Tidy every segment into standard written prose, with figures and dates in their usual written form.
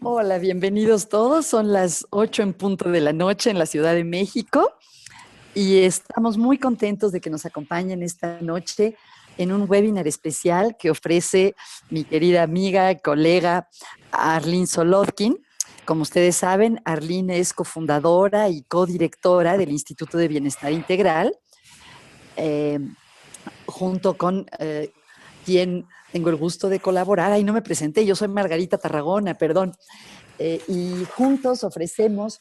Hola, bienvenidos todos. Son las 8 en punto de la noche en la Ciudad de México y estamos muy contentos de que nos acompañen esta noche en un webinar especial que ofrece mi querida amiga, colega Arlene Solodkin. Como ustedes saben, Arlene es cofundadora y codirectora del Instituto de Bienestar Integral, eh, junto con quien tengo el gusto de colaborar. Ahí no me presenté, yo soy Margarita Tarragona, perdón. Y juntos ofrecemos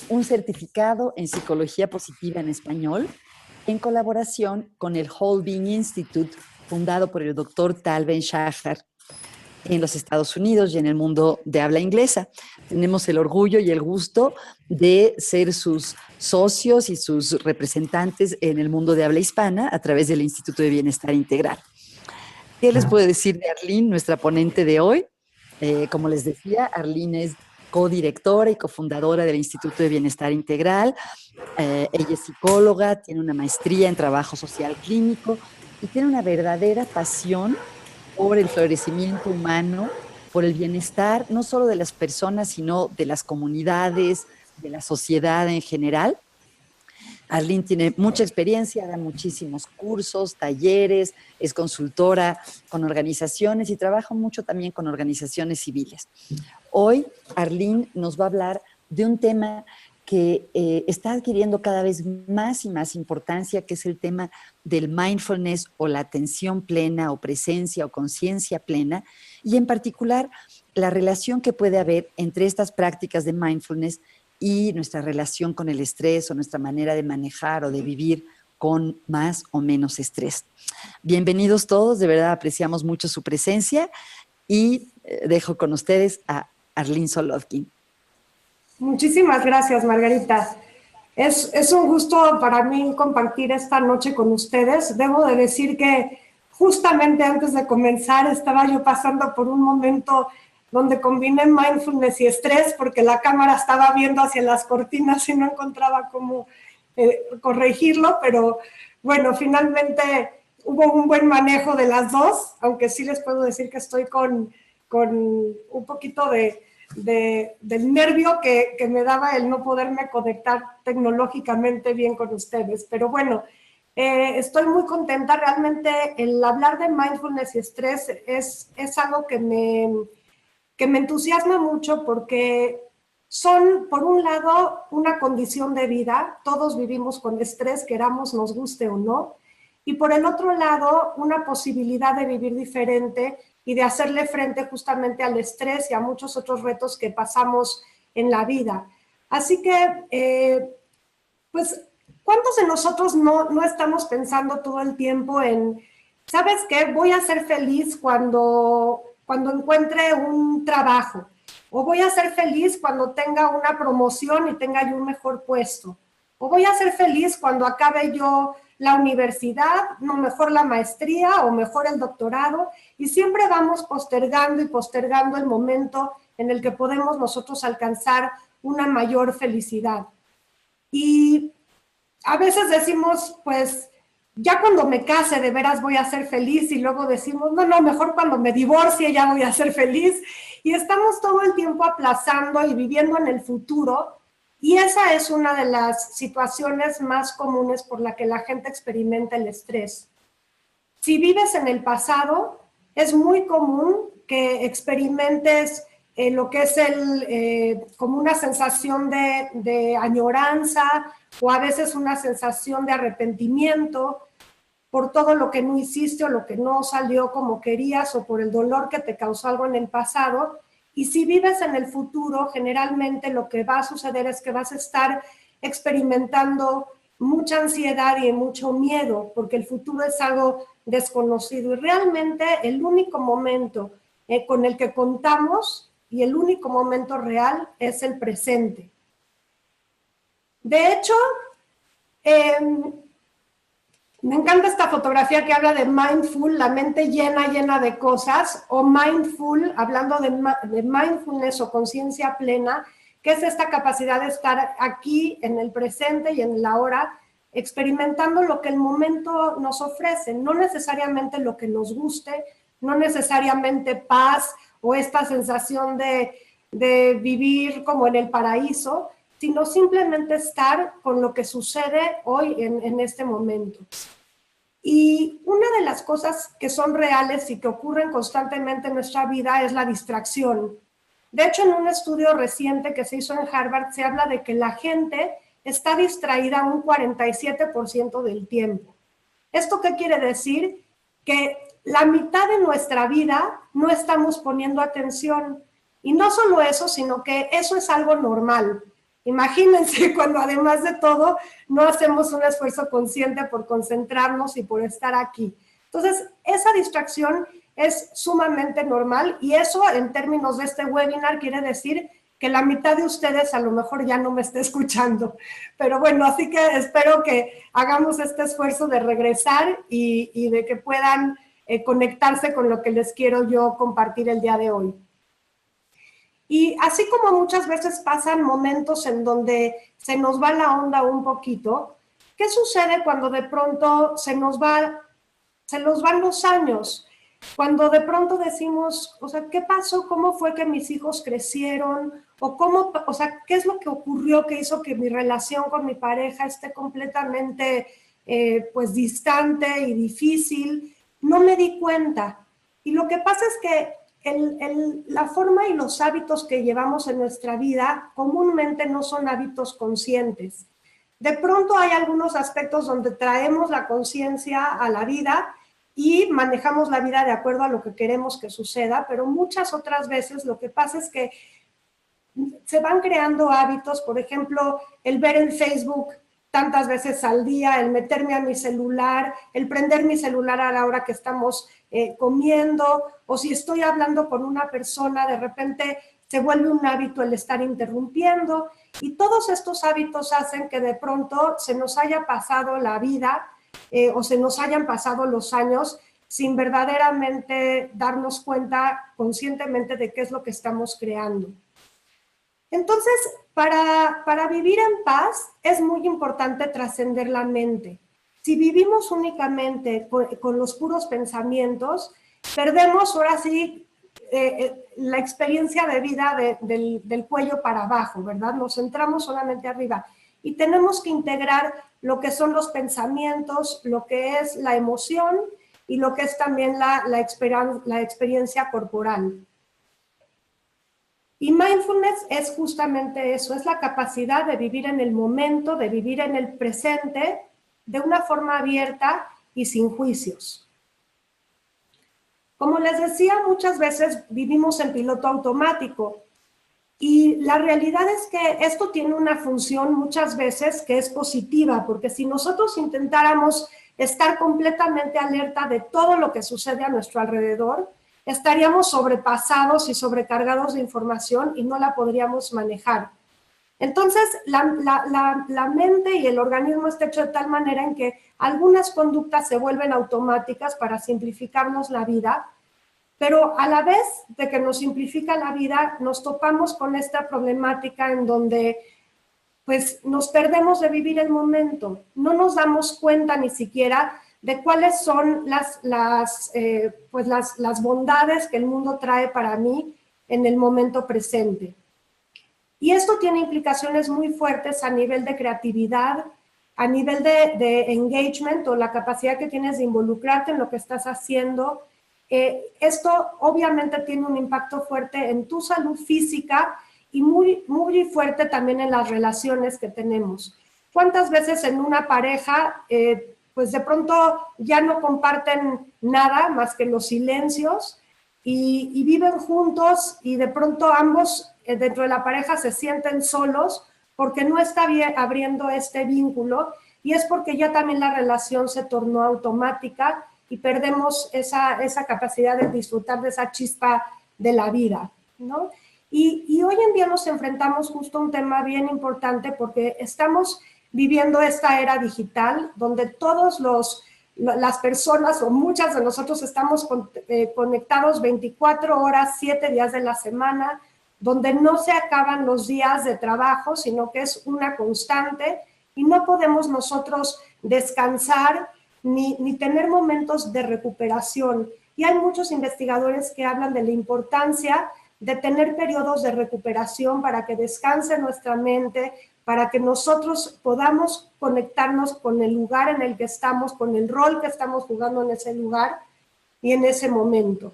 un certificado en psicología positiva en español en colaboración con el Whole Being Institute, fundado por el doctor Tal Ben-Shahar en los Estados Unidos y en el mundo de habla inglesa. Tenemos el orgullo y el gusto de ser sus socios y sus representantes en el mundo de habla hispana a través del Instituto de Bienestar Integral. ¿Qué les puedo decir de Arlene, nuestra ponente de hoy? Como les decía, Arlene es codirectora y cofundadora del Instituto de Bienestar Integral. Ella es psicóloga, tiene una maestría en trabajo social clínico y tiene una verdadera pasión por el florecimiento humano, por el bienestar, no solo de las personas, sino de las comunidades, de la sociedad en general. Arlene tiene mucha experiencia, da muchísimos cursos, talleres, es consultora con organizaciones y trabaja mucho también con organizaciones civiles. Hoy Arlene nos va a hablar de un tema que está adquiriendo cada vez más y más importancia, que es el tema del mindfulness o la atención plena o presencia o conciencia plena, y en particular la relación que puede haber entre estas prácticas de mindfulness y nuestra relación con el estrés o nuestra manera de manejar o de vivir con más o menos estrés. Bienvenidos todos, de verdad apreciamos mucho su presencia y dejo con ustedes a Arlene Solodkin. Muchísimas gracias, Margarita. Es un gusto para mí compartir esta noche con ustedes. Debo de decir que justamente antes de comenzar estaba yo pasando por un momento donde combiné mindfulness y estrés porque la cámara estaba viendo hacia las cortinas y no encontraba cómo corregirlo, pero bueno, finalmente hubo un buen manejo de las dos, aunque sí les puedo decir que estoy con un poquito del nervio que me daba el no poderme conectar tecnológicamente bien con ustedes. Pero bueno, estoy muy contenta. Realmente el hablar de mindfulness y estrés es algo que me entusiasma mucho porque son, por un lado, una condición de vida. Todos vivimos con estrés, queramos, nos guste o no. Y por el otro lado, una posibilidad de vivir diferente y de hacerle frente justamente al estrés y a muchos otros retos que pasamos en la vida. Así que, pues, ¿cuántos de nosotros no estamos pensando todo el tiempo en, ¿sabes qué? Voy a ser feliz cuando encuentre un trabajo, o voy a ser feliz cuando tenga una promoción y tenga yo un mejor puesto, o voy a ser feliz cuando acabe yo la universidad, no, mejor la maestría o mejor el doctorado, y siempre vamos postergando y postergando el momento en el que podemos nosotros alcanzar una mayor felicidad. Y a veces decimos, pues, ya cuando me case de veras voy a ser feliz, y luego decimos, no, mejor cuando me divorcie ya voy a ser feliz, y estamos todo el tiempo aplazando y viviendo en el futuro, y esa es una de las situaciones más comunes por la que la gente experimenta el estrés. Si vives en el pasado, es muy común que experimentes lo que es como una sensación de añoranza, o a veces una sensación de arrepentimiento por todo lo que no hiciste o lo que no salió como querías, o por el dolor que te causó algo en el pasado. Y si vives en el futuro, generalmente lo que va a suceder es que vas a estar experimentando mucha ansiedad y mucho miedo, porque el futuro es algo desconocido. Y realmente el único momento con el que contamos y el único momento real es el presente. De hecho, me encanta esta fotografía que habla de mindful, la mente llena de cosas, o mindful, hablando de mindfulness o conciencia plena, que es esta capacidad de estar aquí en el presente y en el ahora, experimentando lo que el momento nos ofrece, no necesariamente lo que nos guste, no necesariamente paz o esta sensación de de vivir como en el paraíso, sino simplemente estar con lo que sucede hoy en este momento. Y una de las cosas que son reales y que ocurren constantemente en nuestra vida es la distracción. De hecho, en un estudio reciente que se hizo en Harvard, se habla de que la gente está distraída un 47% del tiempo. ¿Esto qué quiere decir? Que la mitad de nuestra vida no estamos poniendo atención. Y no solo eso, sino que eso es algo normal. Imagínense cuando además de todo no hacemos un esfuerzo consciente por concentrarnos y por estar aquí. Entonces, esa distracción es sumamente normal y eso en términos de este webinar quiere decir que la mitad de ustedes a lo mejor ya no me esté escuchando. Pero bueno, así que espero que hagamos este esfuerzo de regresar y de que puedan conectarse con lo que les quiero yo compartir el día de hoy. Y así como muchas veces pasan momentos en donde se nos va la onda un poquito, ¿qué sucede cuando de pronto se nos van los años? Cuando de pronto decimos, o sea, ¿qué pasó? ¿Cómo fue que mis hijos crecieron? O sea, ¿qué es lo que ocurrió que hizo que mi relación con mi pareja esté completamente, pues, distante y difícil? No me di cuenta. Y lo que pasa es que la forma y los hábitos que llevamos en nuestra vida comúnmente no son hábitos conscientes. De pronto hay algunos aspectos donde traemos la conciencia a la vida y manejamos la vida de acuerdo a lo que queremos que suceda, pero muchas otras veces lo que pasa es que se van creando hábitos, por ejemplo, el ver en Facebook tantas veces al día, el meterme a mi celular, el prender mi celular a la hora que estamos comiendo, o si estoy hablando con una persona, de repente se vuelve un hábito el estar interrumpiendo, y todos estos hábitos hacen que de pronto se nos haya pasado la vida o se nos hayan pasado los años sin verdaderamente darnos cuenta conscientemente de qué es lo que estamos creando. Entonces, para vivir en paz es muy importante trascender la mente. Si vivimos únicamente con los puros pensamientos, perdemos ahora sí la experiencia de vida del cuello para abajo, ¿verdad? Nos centramos solamente arriba y tenemos que integrar lo que son los pensamientos, lo que es la emoción y lo que es también la experiencia corporal. Y mindfulness es justamente eso, es la capacidad de vivir en el momento, de vivir en el presente, de una forma abierta y sin juicios. Como les decía, muchas veces vivimos en piloto automático y la realidad es que esto tiene una función muchas veces que es positiva, porque si nosotros intentáramos estar completamente alerta de todo lo que sucede a nuestro alrededor, estaríamos sobrepasados y sobrecargados de información y no la podríamos manejar. Entonces, la mente y el organismo está hecho de tal manera en que algunas conductas se vuelven automáticas para simplificarnos la vida, pero a la vez de que nos simplifica la vida, nos topamos con esta problemática en donde pues nos perdemos de vivir el momento, no nos damos cuenta ni siquiera de cuáles son las bondades que el mundo trae para mí en el momento presente. Y esto tiene implicaciones muy fuertes a nivel de creatividad, a nivel de engagement o la capacidad que tienes de involucrarte en lo que estás haciendo. Esto obviamente tiene un impacto fuerte en tu salud física y muy, muy fuerte también en las relaciones que tenemos. ¿Cuántas veces en una pareja pues de pronto ya no comparten nada más que los silencios y viven juntos y de pronto ambos dentro de la pareja se sienten solos porque no está bien abriendo este vínculo y es porque ya también la relación se tornó automática y perdemos esa capacidad de disfrutar de esa chispa de la vida, ¿no? Y hoy en día nos enfrentamos justo a un tema bien importante porque estamos viviendo esta era digital donde todas las personas o muchas de nosotros estamos conectados 24 horas, 7 días de la semana, donde no se acaban los días de trabajo, sino que es una constante y no podemos nosotros descansar ni tener momentos de recuperación. Y hay muchos investigadores que hablan de la importancia de tener periodos de recuperación para que descanse nuestra mente, para que nosotros podamos conectarnos con el lugar en el que estamos, con el rol que estamos jugando en ese lugar y en ese momento.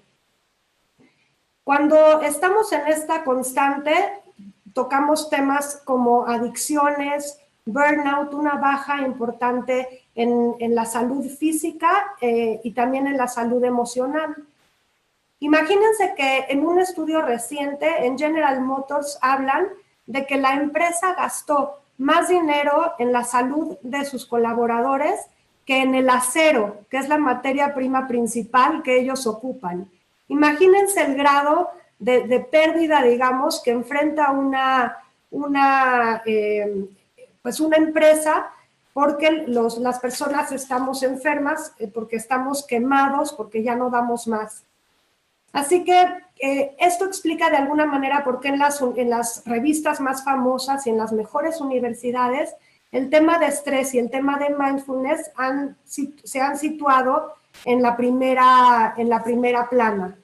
Cuando estamos en esta constante, tocamos temas como adicciones, burnout, una baja importante en la salud física y también en la salud emocional. Imagínense que en un estudio reciente en General Motors hablan de que la empresa gastó más dinero en la salud de sus colaboradores que en el acero, que es la materia prima principal que ellos ocupan. Imagínense el grado de pérdida, digamos, que enfrenta una empresa porque las personas estamos enfermas, porque estamos quemados, porque ya no damos más. Así que esto explica de alguna manera por qué en las revistas más famosas y en las mejores universidades el tema de estrés y el tema de mindfulness se han situado en la primera plana.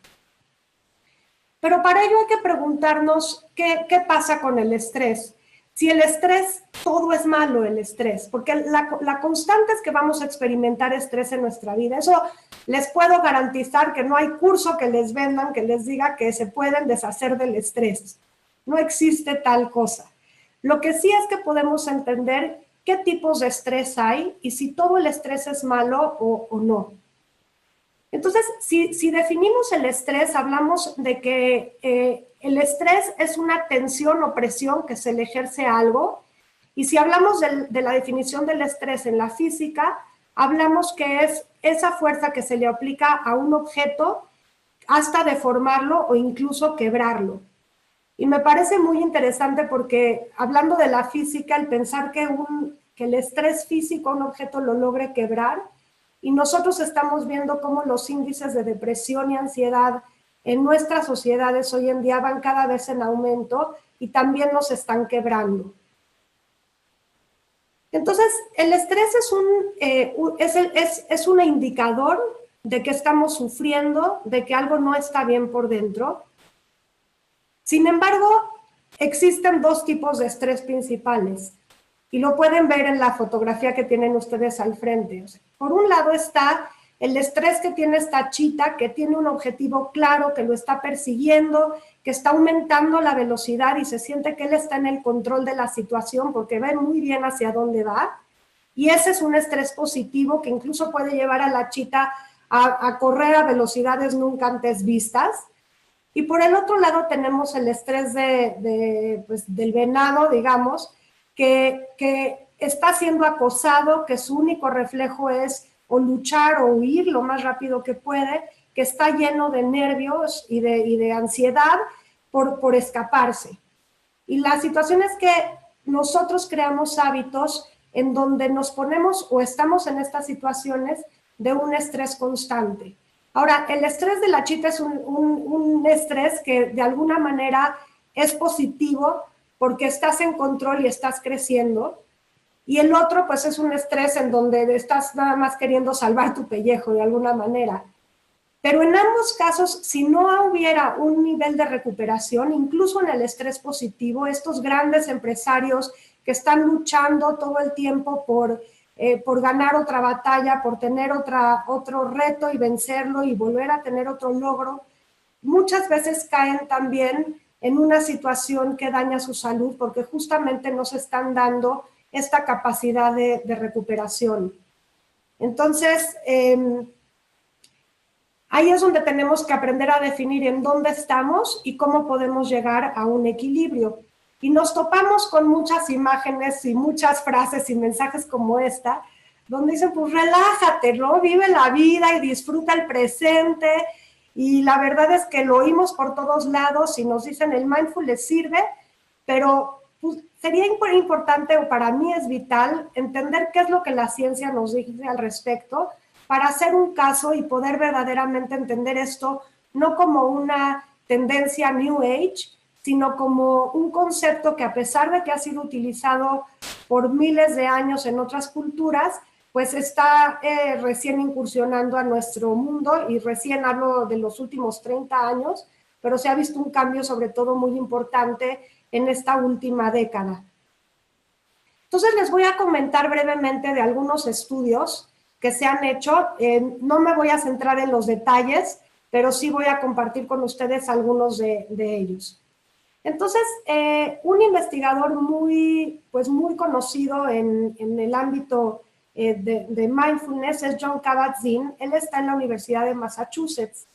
Pero para ello hay que preguntarnos qué pasa con el estrés. Si el estrés, todo es malo el estrés, porque la constante es que vamos a experimentar estrés en nuestra vida. Eso les puedo garantizar que no hay curso que les vendan que les diga que se pueden deshacer del estrés. No existe tal cosa. Lo que sí es que podemos entender qué tipos de estrés hay y si todo el estrés es malo o no. Entonces, si definimos el estrés, hablamos de que el estrés es una tensión o presión que se le ejerce a algo. Y si hablamos de la definición del estrés en la física, hablamos que es esa fuerza que se le aplica a un objeto hasta deformarlo o incluso quebrarlo. Y me parece muy interesante porque hablando de la física, el pensar que el estrés físico a un objeto lo logre quebrar, y nosotros estamos viendo cómo los índices de depresión y ansiedad en nuestras sociedades hoy en día van cada vez en aumento y también nos están quebrando. Entonces, el estrés es un indicador de que estamos sufriendo, de que algo no está bien por dentro. Sin embargo, existen dos tipos de estrés principales. Y lo pueden ver en la fotografía que tienen ustedes al frente. Por un lado está el estrés que tiene esta chita, que tiene un objetivo claro, que lo está persiguiendo, que está aumentando la velocidad y se siente que él está en el control de la situación porque ve muy bien hacia dónde va. Y ese es un estrés positivo que incluso puede llevar a la chita a correr a velocidades nunca antes vistas. Y por el otro lado tenemos el estrés del venado, digamos, que está siendo acosado, que su único reflejo es o luchar o huir lo más rápido que puede, que está lleno de nervios y de ansiedad por escaparse. Y la situación es que nosotros creamos hábitos en donde nos ponemos o estamos en estas situaciones de un estrés constante. Ahora, el estrés de la chita es un estrés que de alguna manera es positivo porque estás en control y estás creciendo. Y el otro, pues, es un estrés en donde estás nada más queriendo salvar tu pellejo de alguna manera. Pero en ambos casos, si no hubiera un nivel de recuperación, incluso en el estrés positivo, estos grandes empresarios que están luchando todo el tiempo por ganar otra batalla, por tener otro reto y vencerlo y volver a tener otro logro, muchas veces caen también en una situación que daña su salud porque justamente no se están dando esta capacidad de recuperación. Entonces, ahí es donde tenemos que aprender a definir en dónde estamos y cómo podemos llegar a un equilibrio. Y nos topamos con muchas imágenes y muchas frases y mensajes como esta, donde dicen, pues relájate, ¿no? Vive la vida y disfruta el presente. Y la verdad es que lo oímos por todos lados y nos dicen el mindfulness sirve, pero pues, sería importante, o para mí es vital, entender qué es lo que la ciencia nos dice al respecto para hacer un caso y poder verdaderamente entender esto no como una tendencia New Age, sino como un concepto que a pesar de que ha sido utilizado por miles de años en otras culturas, pues está recién incursionando a nuestro mundo, y recién hablo de los últimos 30 años, pero se ha visto un cambio sobre todo muy importante en esta última década. Entonces les voy a comentar brevemente de algunos estudios que se han hecho. No me voy a centrar en los detalles, pero sí voy a compartir con ustedes algunos de ellos. Entonces, un investigador muy conocido en el ámbito de mindfulness es Jon Kabat-Zinn. Él está en la Universidad de Massachusetts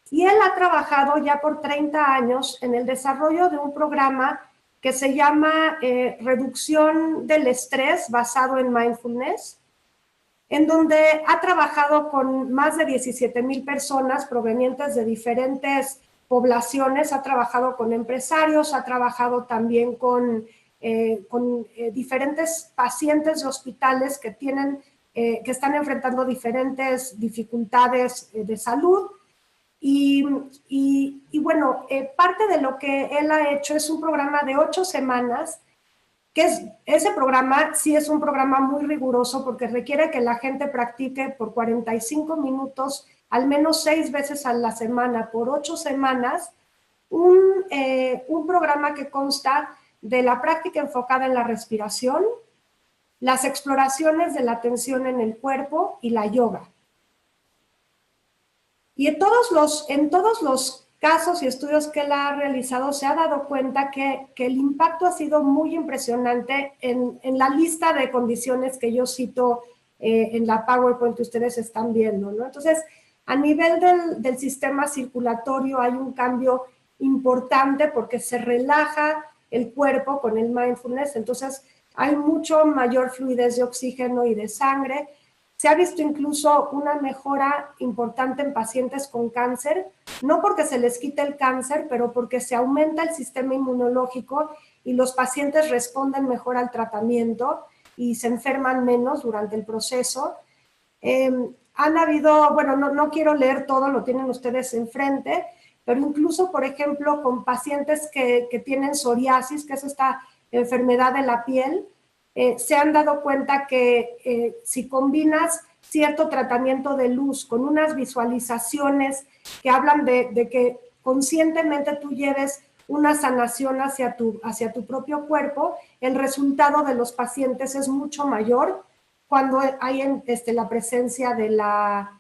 y él ha trabajado ya por 30 años en el desarrollo de un programa que se llama reducción del estrés basado en mindfulness, en donde ha trabajado con más de 17,000 personas provenientes de diferentes poblaciones, ha trabajado con empresarios, ha trabajado también con diferentes pacientes de hospitales que están enfrentando diferentes dificultades de salud. Y bueno, parte de lo que él ha hecho es un programa de 8 semanas, ese programa sí es un programa muy riguroso porque requiere que la gente practique por 45 minutos, al menos 6 veces a la semana, por 8 semanas, un programa que consta de la práctica enfocada en la respiración, las exploraciones de la atención en el cuerpo y la yoga. Y en todos los casos y estudios que él ha realizado se ha dado cuenta que el impacto ha sido muy impresionante en la lista de condiciones que yo cito en la PowerPoint que ustedes están viendo, ¿no? Entonces, a nivel del sistema circulatorio hay un cambio importante porque se relaja el cuerpo con el mindfulness, entonces hay mucho mayor fluidez de oxígeno y de sangre. Se ha visto incluso una mejora importante en pacientes con cáncer, no porque se les quite el cáncer, pero porque se aumenta el sistema inmunológico y los pacientes responden mejor al tratamiento y se enferman menos durante el proceso. Han habido, bueno, no quiero leer todo, lo tienen ustedes enfrente, pero incluso, por ejemplo, con pacientes que tienen psoriasis, que es esta enfermedad de la piel, se han dado cuenta que si combinas cierto tratamiento de luz con unas visualizaciones que hablan de que conscientemente tú lleves una sanación hacia tu propio cuerpo, el resultado de los pacientes es mucho mayor cuando hay la presencia de la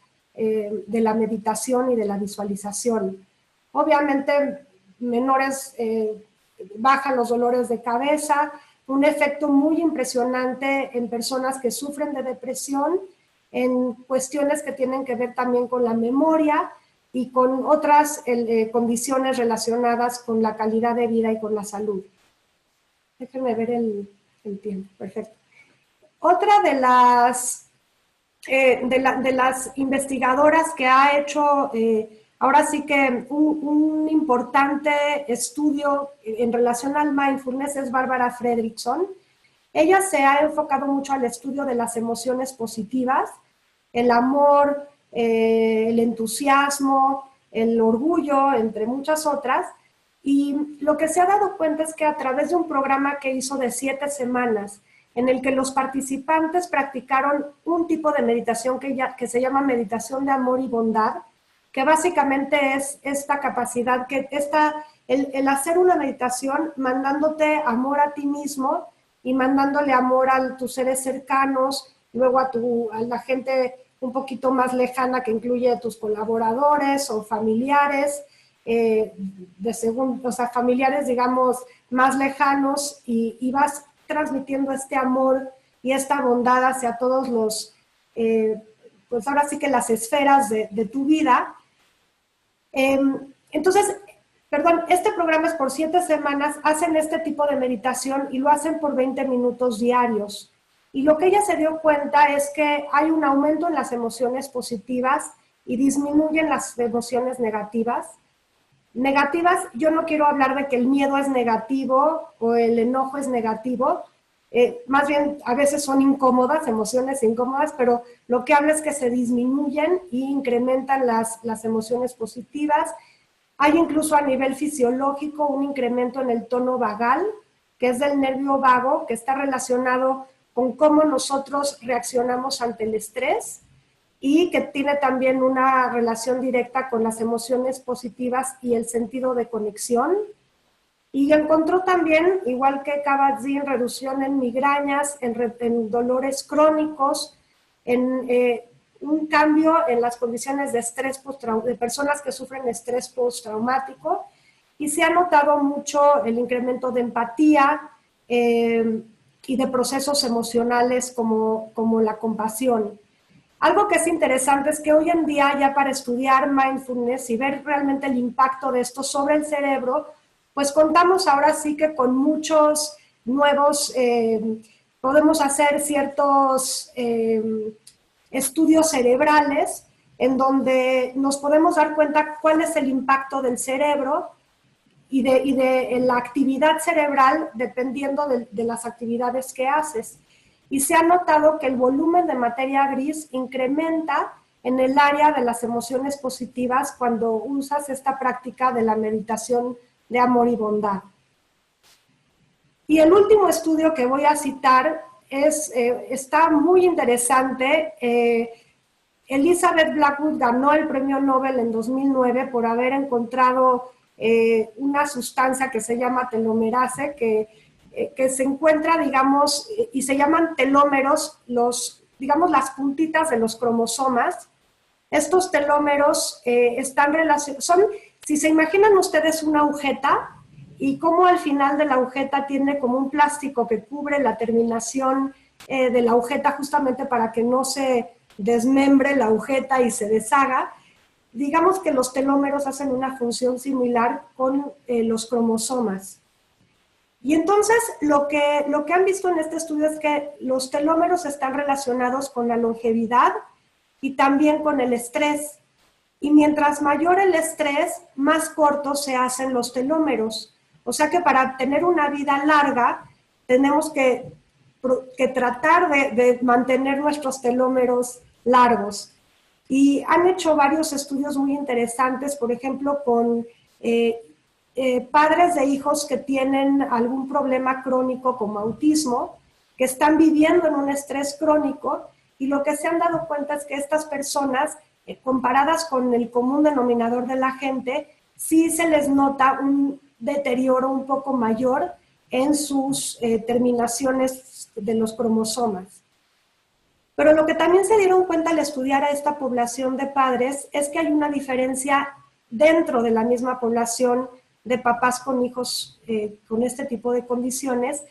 meditación y de la visualización. Obviamente, bajan los dolores de cabeza, un efecto muy impresionante en personas que sufren de depresión, en cuestiones que tienen que ver también con la memoria y con otras condiciones relacionadas con la calidad de vida y con la salud. Déjenme ver el tiempo, perfecto. Otra de las investigadoras que ha hecho ahora sí que un importante estudio en relación al mindfulness es Barbara Fredrickson. Ella se ha enfocado mucho al estudio de las emociones positivas, el amor, el entusiasmo, el orgullo, entre muchas otras. Y lo que se ha dado cuenta es que a través de un programa que hizo de 7 semanas, en el que los participantes practicaron un tipo de meditación que se llama meditación de amor y bondad, que básicamente es esta capacidad, el hacer una meditación mandándote amor a ti mismo y mandándole amor a tus seres cercanos, luego a la gente un poquito más lejana que incluye a tus colaboradores o familiares, o sea, familiares, digamos, más lejanos y vas transmitiendo este amor y esta bondad hacia todos los, pues ahora sí que las esferas de tu vida. Entonces, este programa es por 7 semanas, hacen este tipo de meditación y lo hacen por 20 minutos diarios. Y lo que ella se dio cuenta es que hay un aumento en las emociones positivas y disminuyen las emociones negativas. Negativas, yo no quiero hablar de que el miedo es negativo o el enojo es negativo, más bien a veces son incómodas, emociones incómodas, pero lo que habla es que se disminuyen y incrementan las emociones positivas. Hay incluso a nivel fisiológico un incremento en el tono vagal, que es del nervio vago, que está relacionado con cómo nosotros reaccionamos ante el estrés. y que tiene también una relación directa con las emociones positivas y el sentido de conexión. Y encontró también, igual que Kabat-Zinn, reducción en migrañas, en dolores crónicos, en un cambio en las condiciones de estrés de personas que sufren estrés postraumático, y se ha notado mucho el incremento de empatía y de procesos emocionales como la compasión. Algo que es interesante es que hoy en día, ya para estudiar mindfulness y ver realmente el impacto de esto sobre el cerebro, pues contamos ahora sí que con muchos nuevos, podemos hacer ciertos estudios cerebrales en donde nos podemos dar cuenta cuál es el impacto del cerebro y de la actividad cerebral dependiendo de las actividades que haces. Y se ha notado que el volumen de materia gris incrementa en el área de las emociones positivas cuando usas esta práctica de la meditación de amor y bondad. Y el último estudio que voy a citar está muy interesante. Elizabeth Blackwood ganó el premio Nobel en 2009 por haber encontrado una sustancia que se llama telomerasa, que se encuentra, digamos, y se llaman telómeros, digamos, las puntitas de los cromosomas. Estos telómeros están relacionados, si se imaginan ustedes una agujeta, y cómo al final de la agujeta tiene como un plástico que cubre la terminación de la agujeta justamente para que no se desmembre la agujeta y se deshaga. Digamos que los telómeros hacen una función similar con los cromosomas. Y entonces lo que han visto en este estudio es que los telómeros están relacionados con la longevidad y también con el estrés. Y mientras mayor el estrés, más cortos se hacen los telómeros. O sea que para tener una vida larga, tenemos que tratar de mantener nuestros telómeros largos. Y han hecho varios estudios muy interesantes, por ejemplo, con padres de hijos que tienen algún problema crónico como autismo, que están viviendo en un estrés crónico, y lo que se han dado cuenta es que estas personas, comparadas con el común denominador de la gente, sí se les nota un deterioro un poco mayor en sus terminaciones de los cromosomas. Pero lo que también se dieron cuenta al estudiar a esta población de padres es que hay una diferencia dentro de la misma población de papás con hijos con este tipo de condiciones,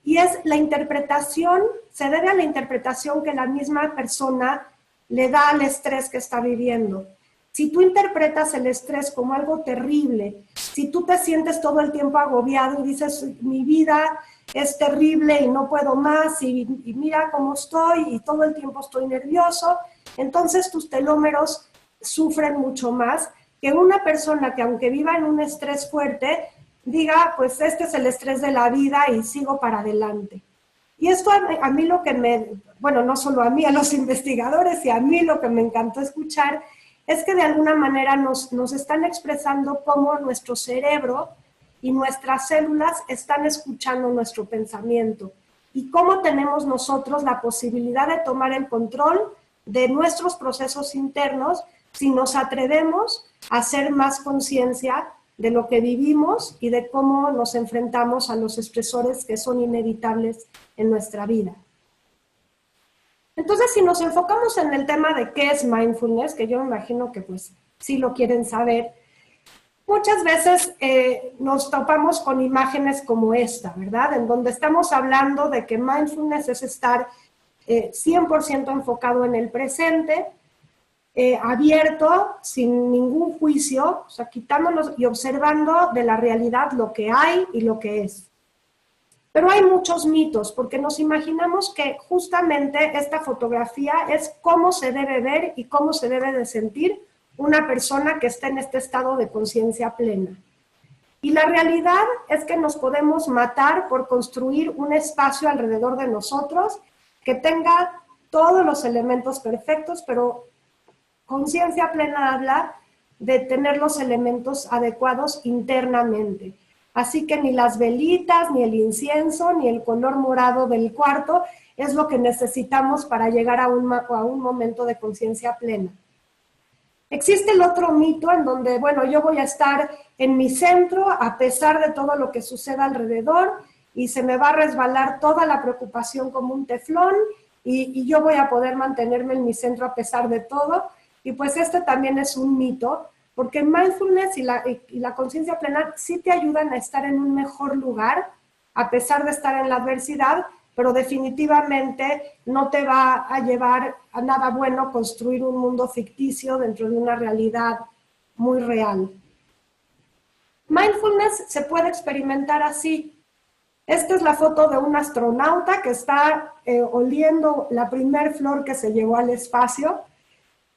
y es la interpretación, se debe a la interpretación que la misma persona le da al estrés que está viviendo. Si tú interpretas el estrés como algo terrible, si tú te sientes todo el tiempo agobiado y dices, mi vida es terrible y no puedo más, y mira cómo estoy y todo el tiempo estoy nervioso, entonces tus telómeros sufren mucho más que una persona que, aunque viva en un estrés fuerte, diga, pues este es el estrés de la vida y sigo para adelante. Y esto a mí lo que bueno, no solo a mí, a los investigadores, y a mí lo que me encantó escuchar es que de alguna manera nos están expresando cómo nuestro cerebro y nuestras células están escuchando nuestro pensamiento y cómo tenemos nosotros la posibilidad de tomar el control de nuestros procesos internos si nos atrevemos a hacer más conciencia de lo que vivimos y de cómo nos enfrentamos a los estresores que son inevitables en nuestra vida. Entonces, si nos enfocamos en el tema de qué es mindfulness, que yo me imagino que pues sí lo quieren saber, muchas veces nos topamos con imágenes como esta, ¿verdad? En donde estamos hablando de que mindfulness es estar 100% enfocado en el presente, abierto, sin ningún juicio, o sea, quitándonos y observando de la realidad lo que hay y lo que es. Pero hay muchos mitos, porque nos imaginamos que justamente esta fotografía es cómo se debe ver y cómo se debe de sentir una persona que está en este estado de conciencia plena. Y la realidad es que nos podemos matar por construir un espacio alrededor de nosotros que tenga todos los elementos perfectos, pero conciencia plena habla de tener los elementos adecuados internamente. Así que ni las velitas, ni el incienso, ni el color morado del cuarto es lo que necesitamos para llegar a un momento de conciencia plena. Existe el otro mito en donde, bueno, yo voy a estar en mi centro a pesar de todo lo que suceda alrededor y se me va a resbalar toda la preocupación como un teflón y yo voy a poder mantenerme en mi centro a pesar de todo. Y pues este también es un mito, porque mindfulness y la conciencia plena sí te ayudan a estar en un mejor lugar a pesar de estar en la adversidad, pero definitivamente no te va a llevar a nada bueno construir un mundo ficticio dentro de una realidad muy real. Mindfulness se puede experimentar así. Esta es la foto de un astronauta que está oliendo la primer flor que se llevó al espacio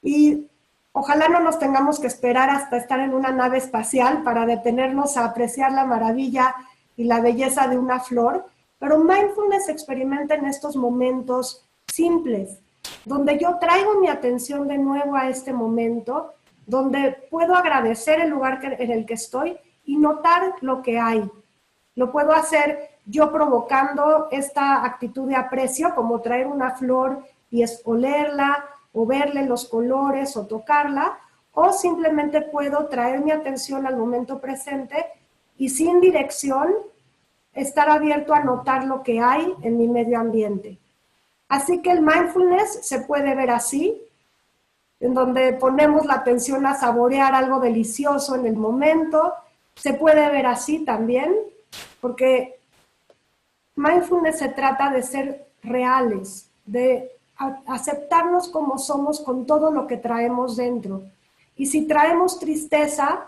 y ojalá no nos tengamos que esperar hasta estar en una nave espacial para detenernos a apreciar la maravilla y la belleza de una flor, pero mindfulness se experimenta en estos momentos simples, donde yo traigo mi atención de nuevo a este momento, donde puedo agradecer el lugar en el que estoy y notar lo que hay. Lo puedo hacer yo provocando esta actitud de aprecio, como traer una flor y olerla, o verle los colores, o tocarla, o simplemente puedo traer mi atención al momento presente y sin dirección estar abierto a notar lo que hay en mi medio ambiente. Así que el mindfulness se puede ver así, en donde ponemos la atención a saborear algo delicioso en el momento. Se puede ver así también, porque mindfulness se trata de ser reales, de aceptarnos como somos con todo lo que traemos dentro. Y si traemos tristeza,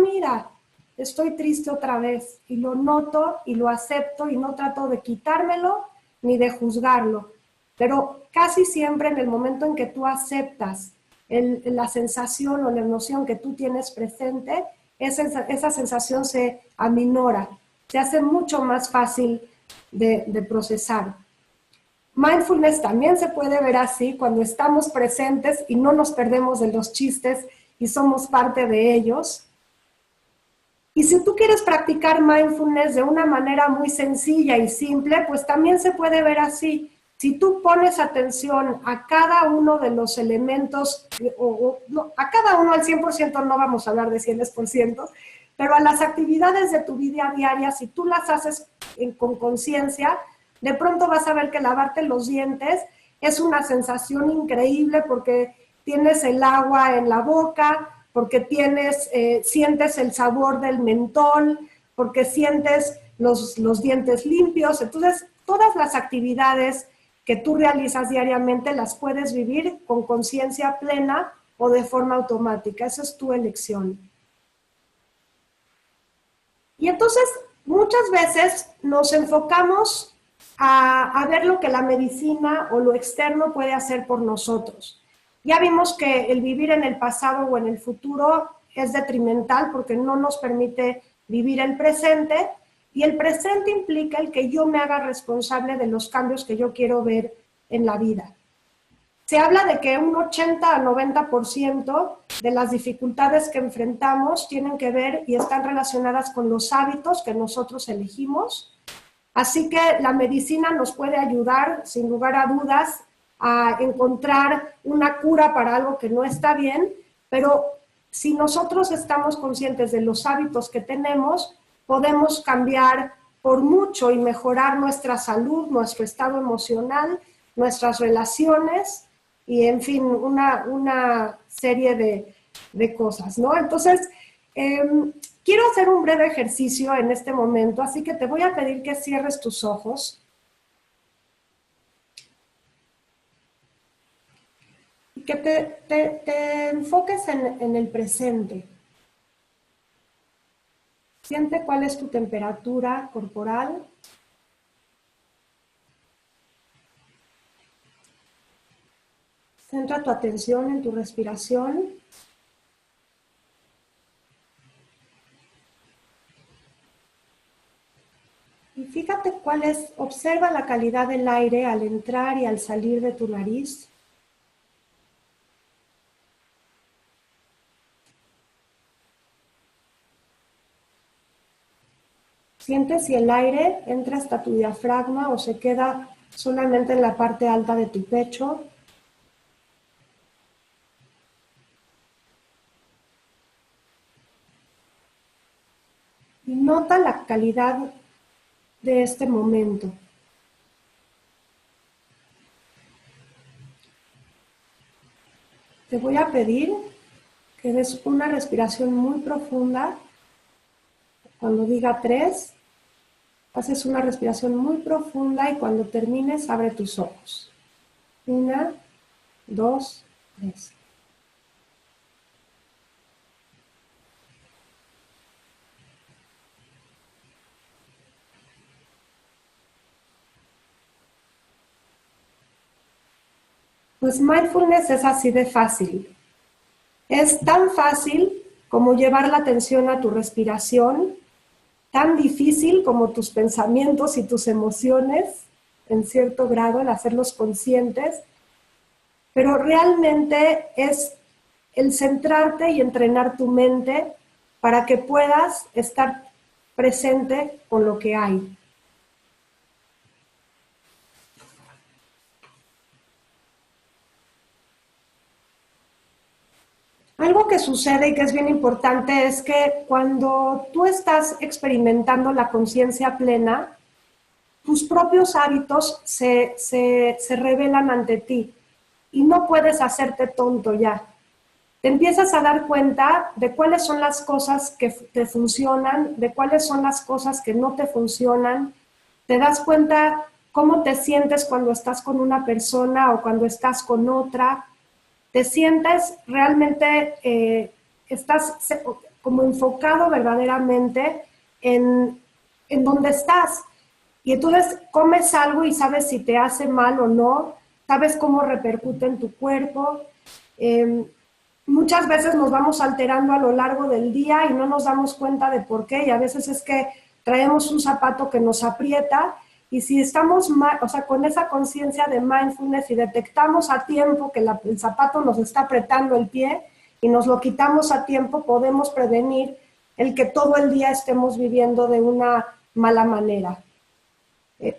mira, estoy triste otra vez, y lo noto y lo acepto y no trato de quitármelo ni de juzgarlo. Pero casi siempre en el momento en que tú aceptas la sensación o la emoción que tú tienes presente, esa sensación se aminora, se hace mucho más fácil de procesar. Mindfulness también se puede ver así cuando estamos presentes y no nos perdemos de los chistes y somos parte de ellos. Y si tú quieres practicar mindfulness de una manera muy sencilla y simple, pues también se puede ver así. Si tú pones atención a cada uno de los elementos, a cada uno al 100%, no vamos a hablar de 100%, pero a las actividades de tu vida diaria, si tú las haces con conciencia, de pronto vas a ver que lavarte los dientes es una sensación increíble porque tienes el agua en la boca, porque sientes el sabor del mentol, porque sientes los dientes limpios. Entonces, todas las actividades que tú realizas diariamente las puedes vivir con conciencia plena o de forma automática. Esa es tu elección. Y entonces, muchas veces nos enfocamos a ver lo que la medicina o lo externo puede hacer por nosotros. Ya vimos que el vivir en el pasado o en el futuro es detrimental porque no nos permite vivir el presente, y el presente implica el que yo me haga responsable de los cambios que yo quiero ver en la vida. Se habla de que un 80 a 90% de las dificultades que enfrentamos tienen que ver y están relacionadas con los hábitos que nosotros elegimos. Así que la medicina nos puede ayudar, sin lugar a dudas, a encontrar una cura para algo que no está bien, pero si nosotros estamos conscientes de los hábitos que tenemos, podemos cambiar por mucho y mejorar nuestra salud, nuestro estado emocional, nuestras relaciones y, en fin, una serie de cosas, ¿no? Entonces, quiero hacer un breve ejercicio en este momento, así que te voy a pedir que cierres tus ojos y que te enfoques en el presente. Siente cuál es tu temperatura corporal. Centra tu atención en tu respiración. Y fíjate observa la calidad del aire al entrar y al salir de tu nariz. Siente si el aire entra hasta tu diafragma o se queda solamente en la parte alta de tu pecho. Y nota la calidad de este momento. Te voy a pedir que des una respiración muy profunda. Cuando diga 3, haces una respiración muy profunda y cuando termines, abre tus ojos. 1, 2, 3. Pues mindfulness es así de fácil. Es tan fácil como llevar la atención a tu respiración, tan difícil como tus pensamientos y tus emociones, en cierto grado, el hacerlos conscientes, pero realmente es el centrarte y entrenar tu mente para que puedas estar presente con lo que hay. Algo que sucede y que es bien importante es que cuando tú estás experimentando la conciencia plena, tus propios hábitos se revelan ante ti y no puedes hacerte tonto ya. Te empiezas a dar cuenta de cuáles son las cosas que te funcionan, de cuáles son las cosas que no te funcionan. Te das cuenta cómo te sientes cuando estás con una persona o cuando estás con otra. Te sientes realmente, estás como enfocado verdaderamente en donde estás. Y entonces comes algo y sabes si te hace mal o no, sabes cómo repercute en tu cuerpo. Muchas veces nos vamos alterando a lo largo del día y no nos damos cuenta de por qué, y a veces es que traemos un zapato que nos aprieta, y si estamos con esa conciencia de mindfulness y detectamos a tiempo que el zapato nos está apretando el pie y nos lo quitamos a tiempo, podemos prevenir el que todo el día estemos viviendo de una mala manera.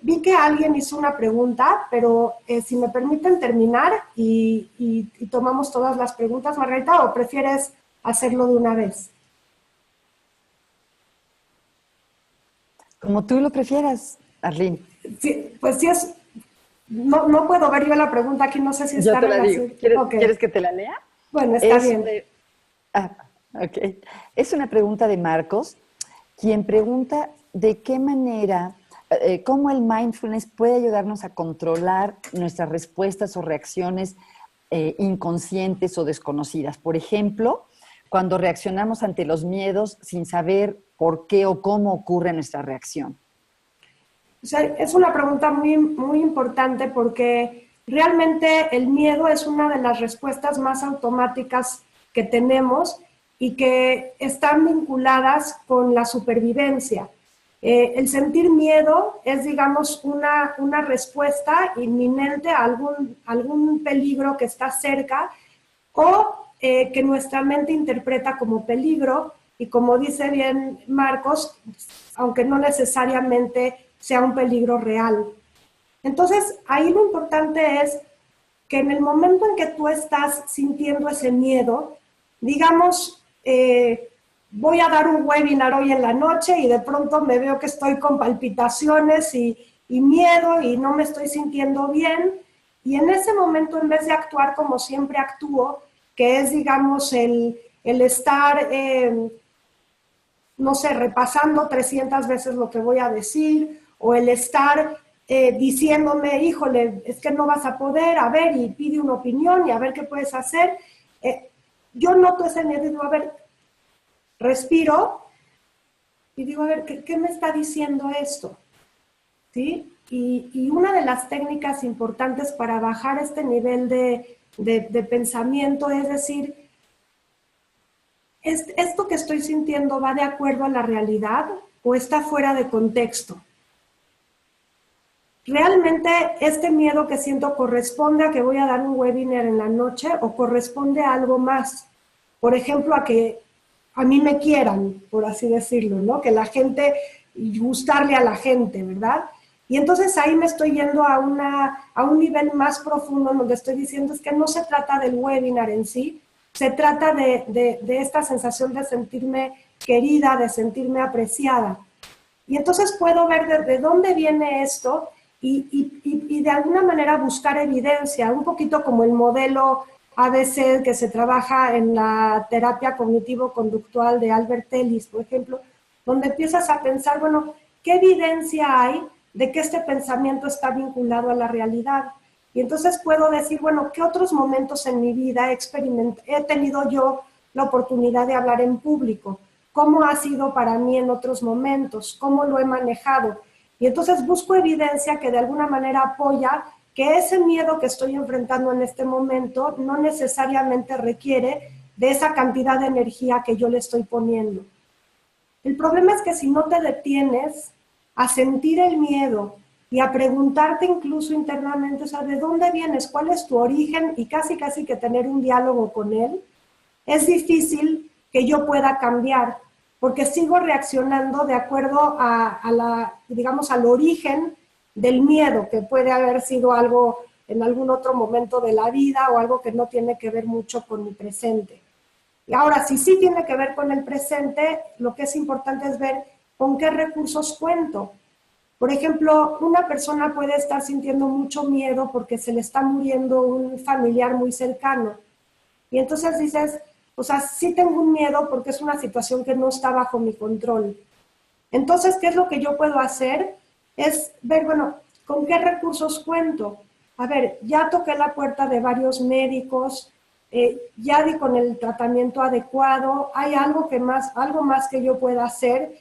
Vi que alguien hizo una pregunta, pero si me permiten terminar y tomamos todas las preguntas, Margarita, ¿o prefieres hacerlo de una vez? Como tú lo prefieras, Arlene. Sí, pues sí es... No puedo ver yo la pregunta aquí, no sé si está Yo te la digo. relacionada. ¿Quieres que te la lea? Bueno, está bien. Ok. Es una pregunta de Marcos, quien pregunta de qué manera, cómo el mindfulness puede ayudarnos a controlar nuestras respuestas o reacciones inconscientes o desconocidas. Por ejemplo, cuando reaccionamos ante los miedos sin saber por qué o cómo ocurre nuestra reacción. O sea, es una pregunta muy, muy importante porque realmente el miedo es una de las respuestas más automáticas que tenemos y que están vinculadas con la supervivencia. El sentir miedo es, digamos, una respuesta inminente a algún peligro que está cerca o que nuestra mente interpreta como peligro, y como dice bien Marcos, aunque no necesariamente sea un peligro real. Entonces, ahí lo importante es que en el momento en que tú estás sintiendo ese miedo, digamos, voy a dar un webinar hoy en la noche y de pronto me veo que estoy con palpitaciones y miedo y no me estoy sintiendo bien, y en ese momento, en vez de actuar como siempre actúo, que es, digamos, el estar, no sé, repasando 300 veces lo que voy a decir, o el estar diciéndome, híjole, es que no vas a poder, a ver, y pide una opinión y a ver qué puedes hacer. Yo noto ese miedo y digo, a ver, respiro y digo, a ver, ¿qué me está diciendo esto? ¿Sí? Y una de las técnicas importantes para bajar este nivel de pensamiento es decir, ¿esto que estoy sintiendo va de acuerdo a la realidad o está fuera de contexto? ¿Realmente este miedo que siento corresponde a que voy a dar un webinar en la noche o corresponde a algo más? Por ejemplo, a que a mí me quieran, por así decirlo, ¿no? Que la gente, y gustarle a la gente, ¿verdad? Y entonces ahí me estoy yendo a un nivel más profundo donde estoy diciendo es que no se trata del webinar en sí, se trata de esta sensación de sentirme querida, de sentirme apreciada. Y entonces puedo ver de dónde viene esto y de alguna manera buscar evidencia, un poquito como el modelo ABC que se trabaja en la terapia cognitivo-conductual de Albert Ellis, por ejemplo, donde empiezas a pensar, bueno, ¿qué evidencia hay de que este pensamiento está vinculado a la realidad? Y entonces puedo decir, bueno, ¿qué otros momentos en mi vida he tenido yo la oportunidad de hablar en público? ¿Cómo ha sido para mí en otros momentos? ¿Cómo lo he manejado? Y entonces busco evidencia que de alguna manera apoya que ese miedo que estoy enfrentando en este momento no necesariamente requiere de esa cantidad de energía que yo le estoy poniendo. El problema es que si no te detienes a sentir el miedo y a preguntarte incluso internamente, o sea, ¿de dónde vienes? ¿Cuál es tu origen? Y casi que tener un diálogo con él, es difícil que yo pueda cambiar, porque sigo reaccionando de acuerdo digamos, al origen del miedo, que puede haber sido algo en algún otro momento de la vida o algo que no tiene que ver mucho con mi presente. Y ahora, si sí tiene que ver con el presente, lo que es importante es ver con qué recursos cuento. Por ejemplo, una persona puede estar sintiendo mucho miedo porque se le está muriendo un familiar muy cercano. Y entonces dices, o sea, sí tengo un miedo porque es una situación que no está bajo mi control. Entonces, ¿qué es lo que yo puedo hacer? Es ver, bueno, ¿con qué recursos cuento? A ver, ya toqué la puerta de varios médicos, ya di con el tratamiento adecuado, hay algo más que yo pueda hacer,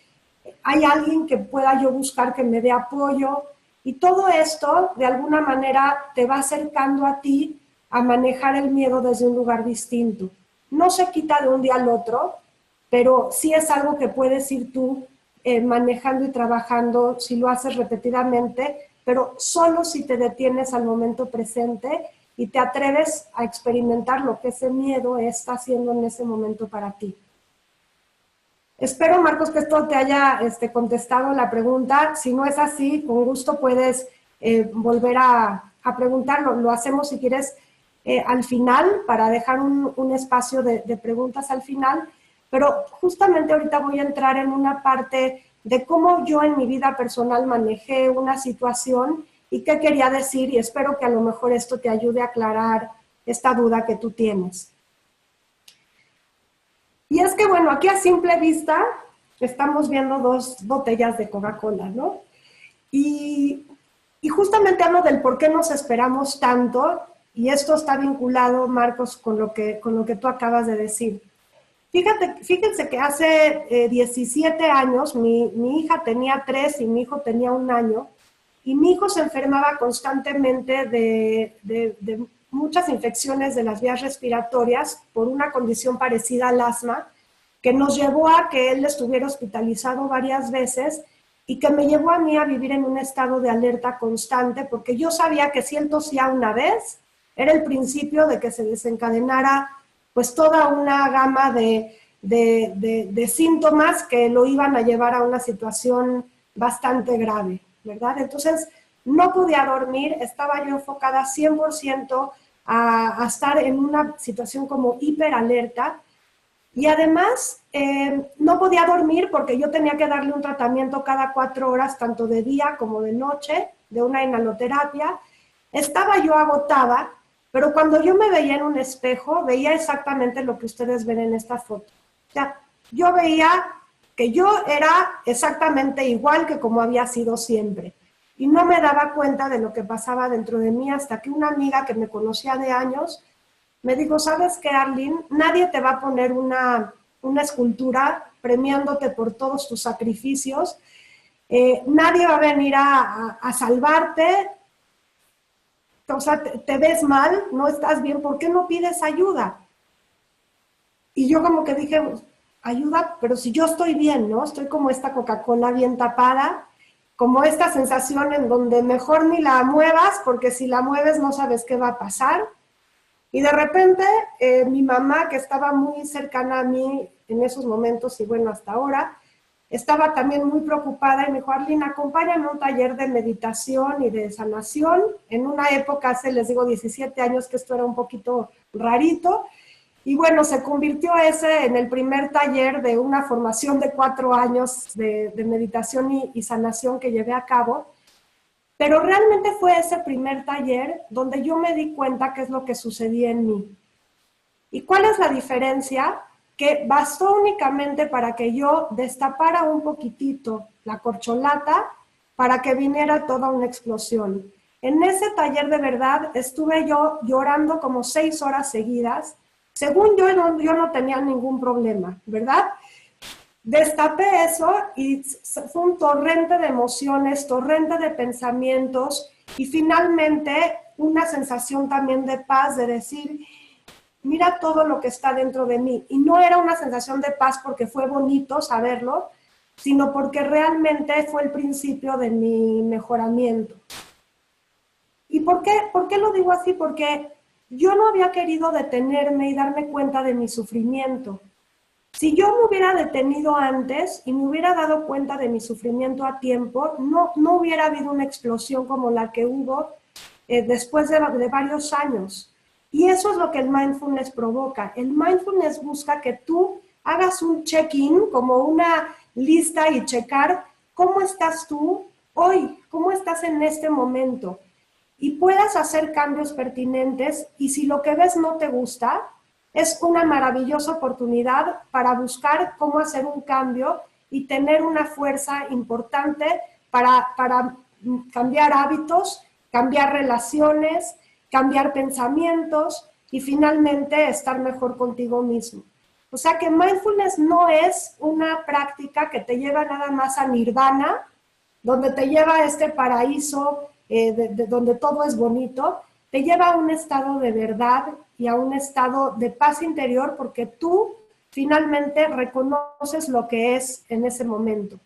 hay alguien que pueda yo buscar que me dé apoyo, y todo esto de alguna manera te va acercando a ti a manejar el miedo desde un lugar distinto. No se quita de un día al otro, pero sí es algo que puedes ir tú manejando y trabajando si lo haces repetidamente, pero solo si te detienes al momento presente y te atreves a experimentar lo que ese miedo está haciendo en ese momento para ti. Espero, Marcos, que esto te haya contestado la pregunta. Si no es así, con gusto puedes volver a preguntarlo. Lo hacemos, si quieres, al final, para dejar un espacio de preguntas al final. Pero justamente ahorita voy a entrar en una parte de cómo yo en mi vida personal manejé una situación y qué quería decir, y espero que a lo mejor esto te ayude a aclarar esta duda que tú tienes. Y es que, bueno, aquí a simple vista estamos viendo dos botellas de Coca-Cola, ¿no? Y justamente hablo del por qué nos esperamos tanto, y esto está vinculado, Marcos, con lo que tú acabas de decir. Fíjense que hace 17 años mi hija tenía 3 y mi hijo tenía 1 año, y mi hijo se enfermaba constantemente de muchas infecciones de las vías respiratorias por una condición parecida al asma, que nos llevó a que él estuviera hospitalizado varias veces y que me llevó a mí a vivir en un estado de alerta constante, porque yo sabía que si él tosía una vez, era el principio de que se desencadenara pues toda una gama de síntomas que lo iban a llevar a una situación bastante grave, ¿verdad? Entonces, no podía dormir, estaba yo enfocada 100% a estar en una situación como hiperalerta, y además no podía dormir porque yo tenía que darle un tratamiento cada 4 horas, tanto de día como de noche, de una inhaloterapia. Estaba yo agotada, pero cuando yo me veía en un espejo, veía exactamente lo que ustedes ven en esta foto. O sea, yo veía que yo era exactamente igual que como había sido siempre. Y no me daba cuenta de lo que pasaba dentro de mí hasta que una amiga que me conocía de años me dijo, ¿sabes qué, Arlene? Nadie te va a poner una escultura premiándote por todos tus sacrificios. Nadie va a venir a salvarte. O sea, te ves mal, no estás bien, ¿por qué no pides ayuda? Y yo como que dije, ayuda, pero si yo estoy bien, ¿no? Estoy como esta Coca-Cola bien tapada, como esta sensación en donde mejor ni la muevas, porque si la mueves no sabes qué va a pasar. Y de repente mi mamá, que estaba muy cercana a mí en esos momentos y bueno, hasta ahora, estaba también muy preocupada y me dijo, Arlene, acompáñame a un taller de meditación y de sanación. En una época, hace, les digo, 17 años, que esto era un poquito rarito. Y bueno, se convirtió ese en el primer taller de una formación de 4 años de meditación y sanación que llevé a cabo. Pero realmente fue ese primer taller donde yo me di cuenta qué es lo que sucedía en mí. ¿Y cuál es la diferencia? Que bastó únicamente para que yo destapara un poquitito la corcholata para que viniera toda una explosión. En ese taller de verdad estuve yo llorando como 6 horas seguidas. Según yo no tenía ningún problema, ¿verdad? Destapé eso y fue un torrente de emociones, torrente de pensamientos y finalmente una sensación también de paz, de decir, mira todo lo que está dentro de mí. Y no era una sensación de paz porque fue bonito saberlo, sino porque realmente fue el principio de mi mejoramiento. ¿Y por qué lo digo así? Porque yo no había querido detenerme y darme cuenta de mi sufrimiento. Si yo me hubiera detenido antes y me hubiera dado cuenta de mi sufrimiento a tiempo, no hubiera habido una explosión como la que hubo después de varios años. Y eso es lo que el mindfulness provoca. El mindfulness busca que tú hagas un check-in, como una lista y checar cómo estás tú hoy, cómo estás en este momento. Y puedas hacer cambios pertinentes y si lo que ves no te gusta, es una maravillosa oportunidad para buscar cómo hacer un cambio y tener una fuerza importante para cambiar hábitos, cambiar relaciones, cambiar pensamientos y finalmente estar mejor contigo mismo. O sea que mindfulness no es una práctica que te lleva nada más a nirvana, donde te lleva a este paraíso donde todo es bonito, te lleva a un estado de verdad y a un estado de paz interior porque tú finalmente reconoces lo que es en ese momento.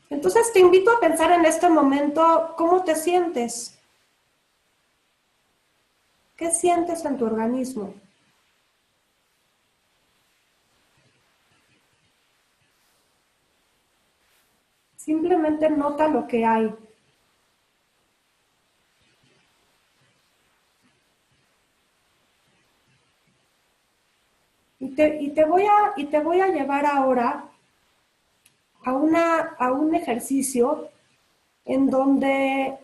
Entonces te invito a pensar en este momento cómo te sientes. ¿Qué sientes en tu organismo? Simplemente nota lo que hay. Y te voy a llevar ahora a un ejercicio en donde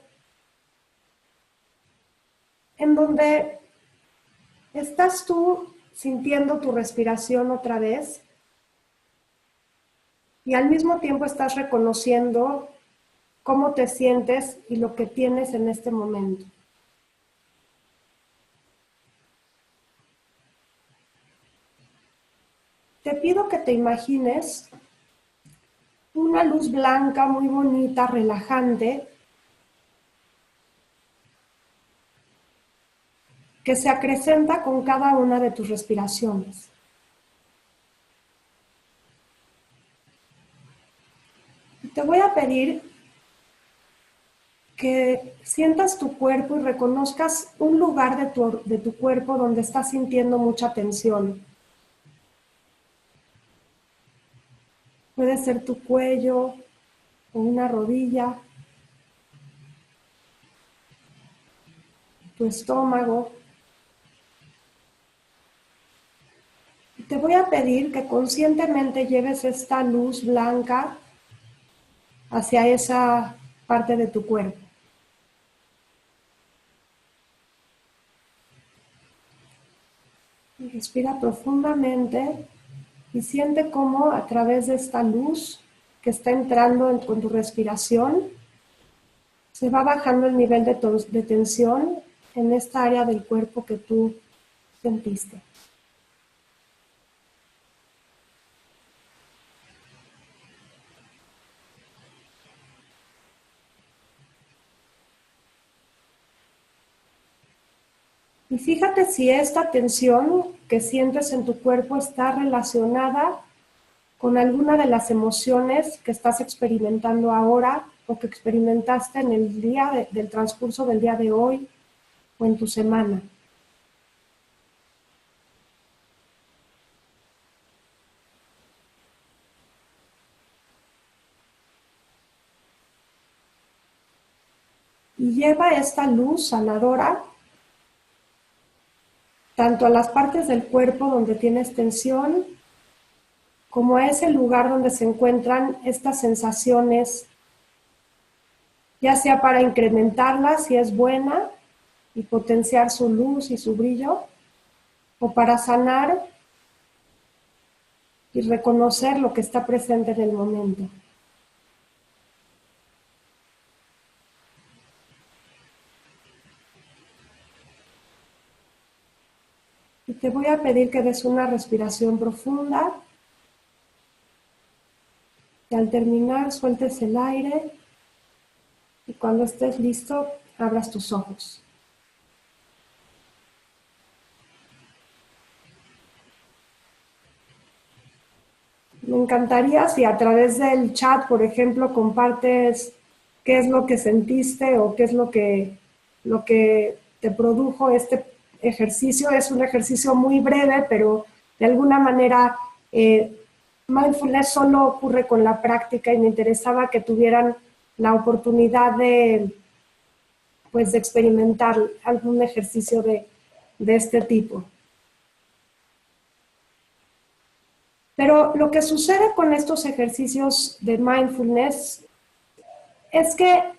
estás tú sintiendo tu respiración otra vez y al mismo tiempo estás reconociendo cómo te sientes y lo que tienes en este momento. Te pido que te imagines una luz blanca muy bonita, relajante, que se acrecenta con cada una de tus respiraciones. Y te voy a pedir que sientas tu cuerpo y reconozcas un lugar de tu cuerpo donde estás sintiendo mucha tensión. Puede ser tu cuello o una rodilla, tu estómago. Y te voy a pedir que conscientemente lleves esta luz blanca hacia esa parte de tu cuerpo. Y respira profundamente y siente cómo a través de esta luz que está entrando con tu respiración, se va bajando el nivel de tensión en esta área del cuerpo que tú sentiste. Y fíjate si esta tensión que sientes en tu cuerpo está relacionada con alguna de las emociones que estás experimentando ahora o que experimentaste en el día del transcurso del día de hoy o en tu semana. y lleva esta luz sanadora tanto a las partes del cuerpo donde tienes tensión, como a ese lugar donde se encuentran estas sensaciones, ya sea para incrementarlas si es buena y potenciar su luz y su brillo, o para sanar y reconocer lo que está presente en el momento. Y te voy a pedir que des una respiración profunda. Y al terminar, sueltes el aire. Y cuando estés listo, abras tus ojos. Me encantaría si a través del chat, por ejemplo, compartes qué es lo que sentiste o qué es lo que te produjo este ejercicio. Es un ejercicio muy breve, pero de alguna manera mindfulness solo ocurre con la práctica y me interesaba que tuvieran la oportunidad de, pues, de experimentar algún ejercicio de este tipo. Pero lo que sucede con estos ejercicios de mindfulness es que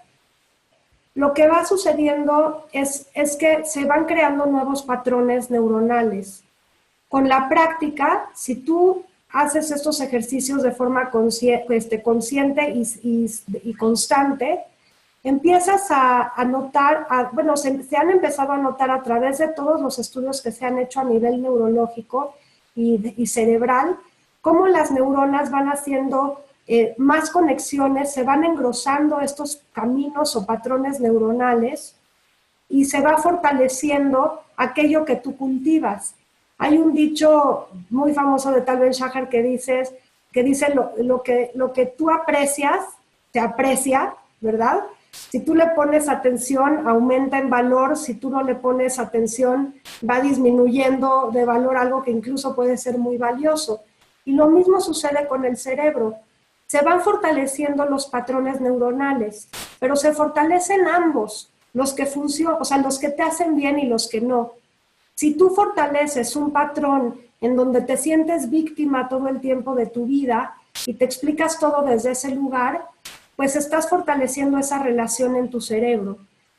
lo que va sucediendo es que se van creando nuevos patrones neuronales. Con la práctica, si tú haces estos ejercicios de forma consciente y constante, empiezas a notar, bueno, se han empezado a notar a través de todos los estudios que se han hecho a nivel neurológico y cerebral, cómo las neuronas van haciendo más conexiones, se van engrosando estos caminos o patrones neuronales y se va fortaleciendo aquello que tú cultivas. Hay un dicho muy famoso de Tal Ben-Shahar que dice lo que tú aprecias, te aprecia, ¿verdad? Si tú le pones atención, aumenta en valor. Si tú no le pones atención, va disminuyendo de valor, algo que incluso puede ser muy valioso. Y lo mismo sucede con el cerebro. Se van fortaleciendo los patrones neuronales, pero se fortalecen ambos, los que funcionan, o sea, los que te hacen bien y los que no. Si tú fortaleces un patrón en donde te sientes víctima todo el tiempo de tu vida y te explicas todo desde ese lugar, pues estás fortaleciendo esa relación en tu cerebro.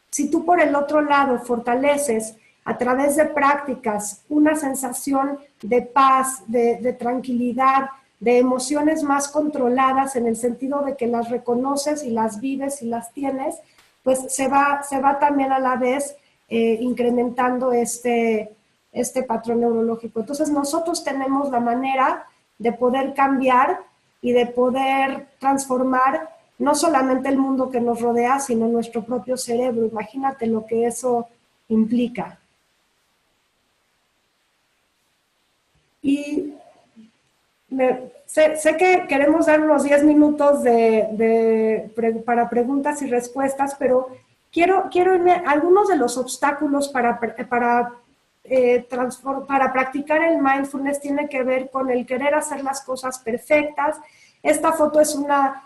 Si tú por el otro lado fortaleces a través de prácticas una sensación de paz, de tranquilidad, de emociones más controladas en el sentido de que las reconoces y las vives y las tienes, pues se va también a la vez incrementando este patrón neurológico. Entonces nosotros tenemos la manera de poder cambiar y de poder transformar no solamente el mundo que nos rodea, sino nuestro propio cerebro. Imagínate lo que eso implica. Y sé que queremos dar unos 10 minutos para preguntas y respuestas, pero quiero irme a algunos de los obstáculos para practicar el mindfulness. Tiene que ver con el querer hacer las cosas perfectas. Esta foto es una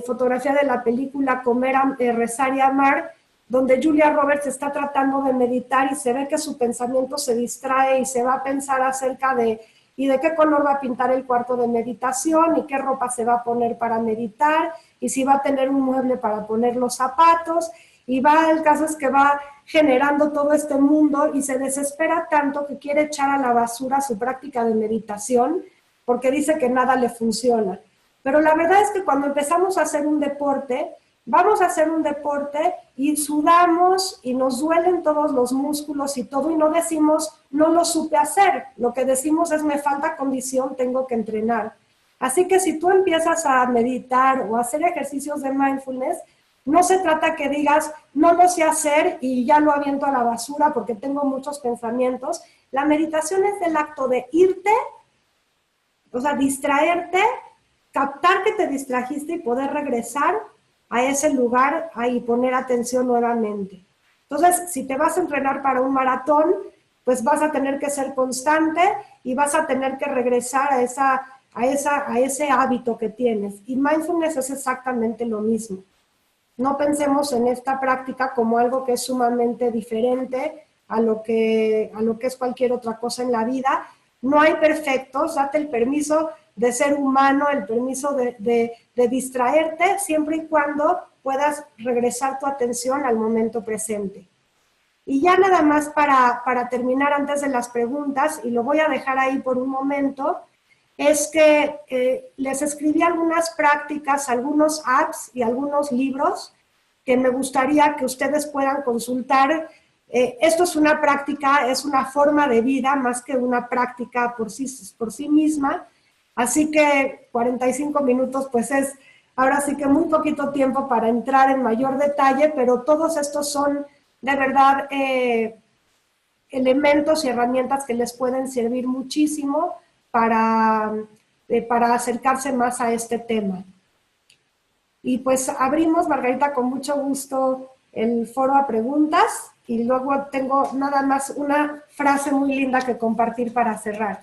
fotografía de la película Comer, Rezar y Amar, donde Julia Roberts está tratando de meditar y se ve que su pensamiento se distrae y se va a pensar acerca de qué color va a pintar el cuarto de meditación y qué ropa se va a poner para meditar y si va a tener un mueble para poner los zapatos. Y el caso es que va generando todo este mundo y se desespera tanto que quiere echar a la basura su práctica de meditación porque dice que nada le funciona. Pero la verdad es que cuando empezamos a hacer un deporte, vamos a hacer un deporte y sudamos y nos duelen todos los músculos y todo, y no decimos, no lo supe hacer. Lo que decimos es, me falta condición, tengo que entrenar. Así que si tú empiezas a meditar o a hacer ejercicios de mindfulness, no se trata que digas, no lo sé hacer y ya lo aviento a la basura porque tengo muchos pensamientos. La meditación es el acto de irte, o sea, distraerte, captar que te distrajiste y poder regresar a ese lugar y poner atención nuevamente. Entonces, si te vas a entrenar para un maratón, pues vas a tener que ser constante y vas a tener que regresar a ese hábito que tienes. Y mindfulness es exactamente lo mismo. No pensemos en esta práctica como algo que es sumamente diferente a lo que es cualquier otra cosa en la vida. No hay perfectos, date el permiso de ser humano, el permiso de distraerte, siempre y cuando puedas regresar tu atención al momento presente. Y ya nada más para terminar antes de las preguntas, y lo voy a dejar ahí por un momento, es que les escribí algunas prácticas, algunos apps y algunos libros que me gustaría que ustedes puedan consultar. Esto es una práctica, es una forma de vida más que una práctica por sí misma. Así que 45 minutos pues es ahora sí que muy poquito tiempo para entrar en mayor detalle, pero todos estos son de verdad elementos y herramientas que les pueden servir muchísimo para acercarse más a este tema. Y pues abrimos, Margarita, con mucho gusto el foro a preguntas y luego tengo nada más una frase muy linda que compartir para cerrar.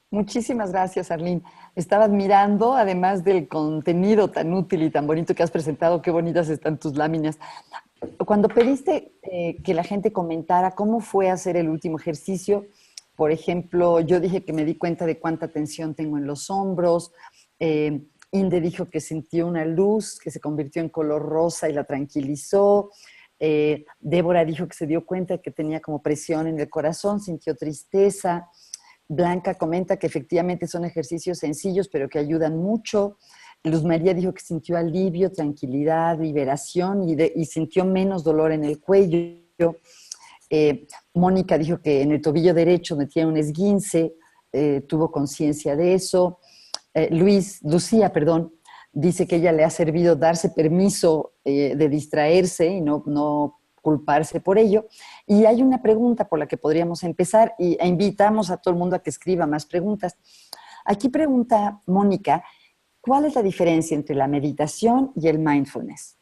Muchísimas gracias, Arlene. Estaba admirando, además del contenido tan útil y tan bonito que has presentado, qué bonitas están tus láminas. Cuando pediste que la gente comentara cómo fue hacer el último ejercicio, por ejemplo, yo dije que me di cuenta de cuánta tensión tengo en los hombros, Inde dijo que sintió una luz que se convirtió en color rosa y la tranquilizó, Débora dijo que se dio cuenta de que tenía como presión en el corazón, sintió tristeza, Blanca comenta que efectivamente son ejercicios sencillos pero que ayudan mucho, Luz María dijo que sintió alivio, tranquilidad, liberación y sintió menos dolor en el cuello. Mónica dijo que en el tobillo derecho donde tiene un esguince, tuvo conciencia de eso. Lucía, dice que ella le ha servido darse permiso de distraerse y no culparse por ello. Y hay una pregunta por la que podríamos empezar e invitamos a todo el mundo a que escriba más preguntas. Aquí pregunta Mónica, ¿cuál es la diferencia entre la meditación y el mindfulness?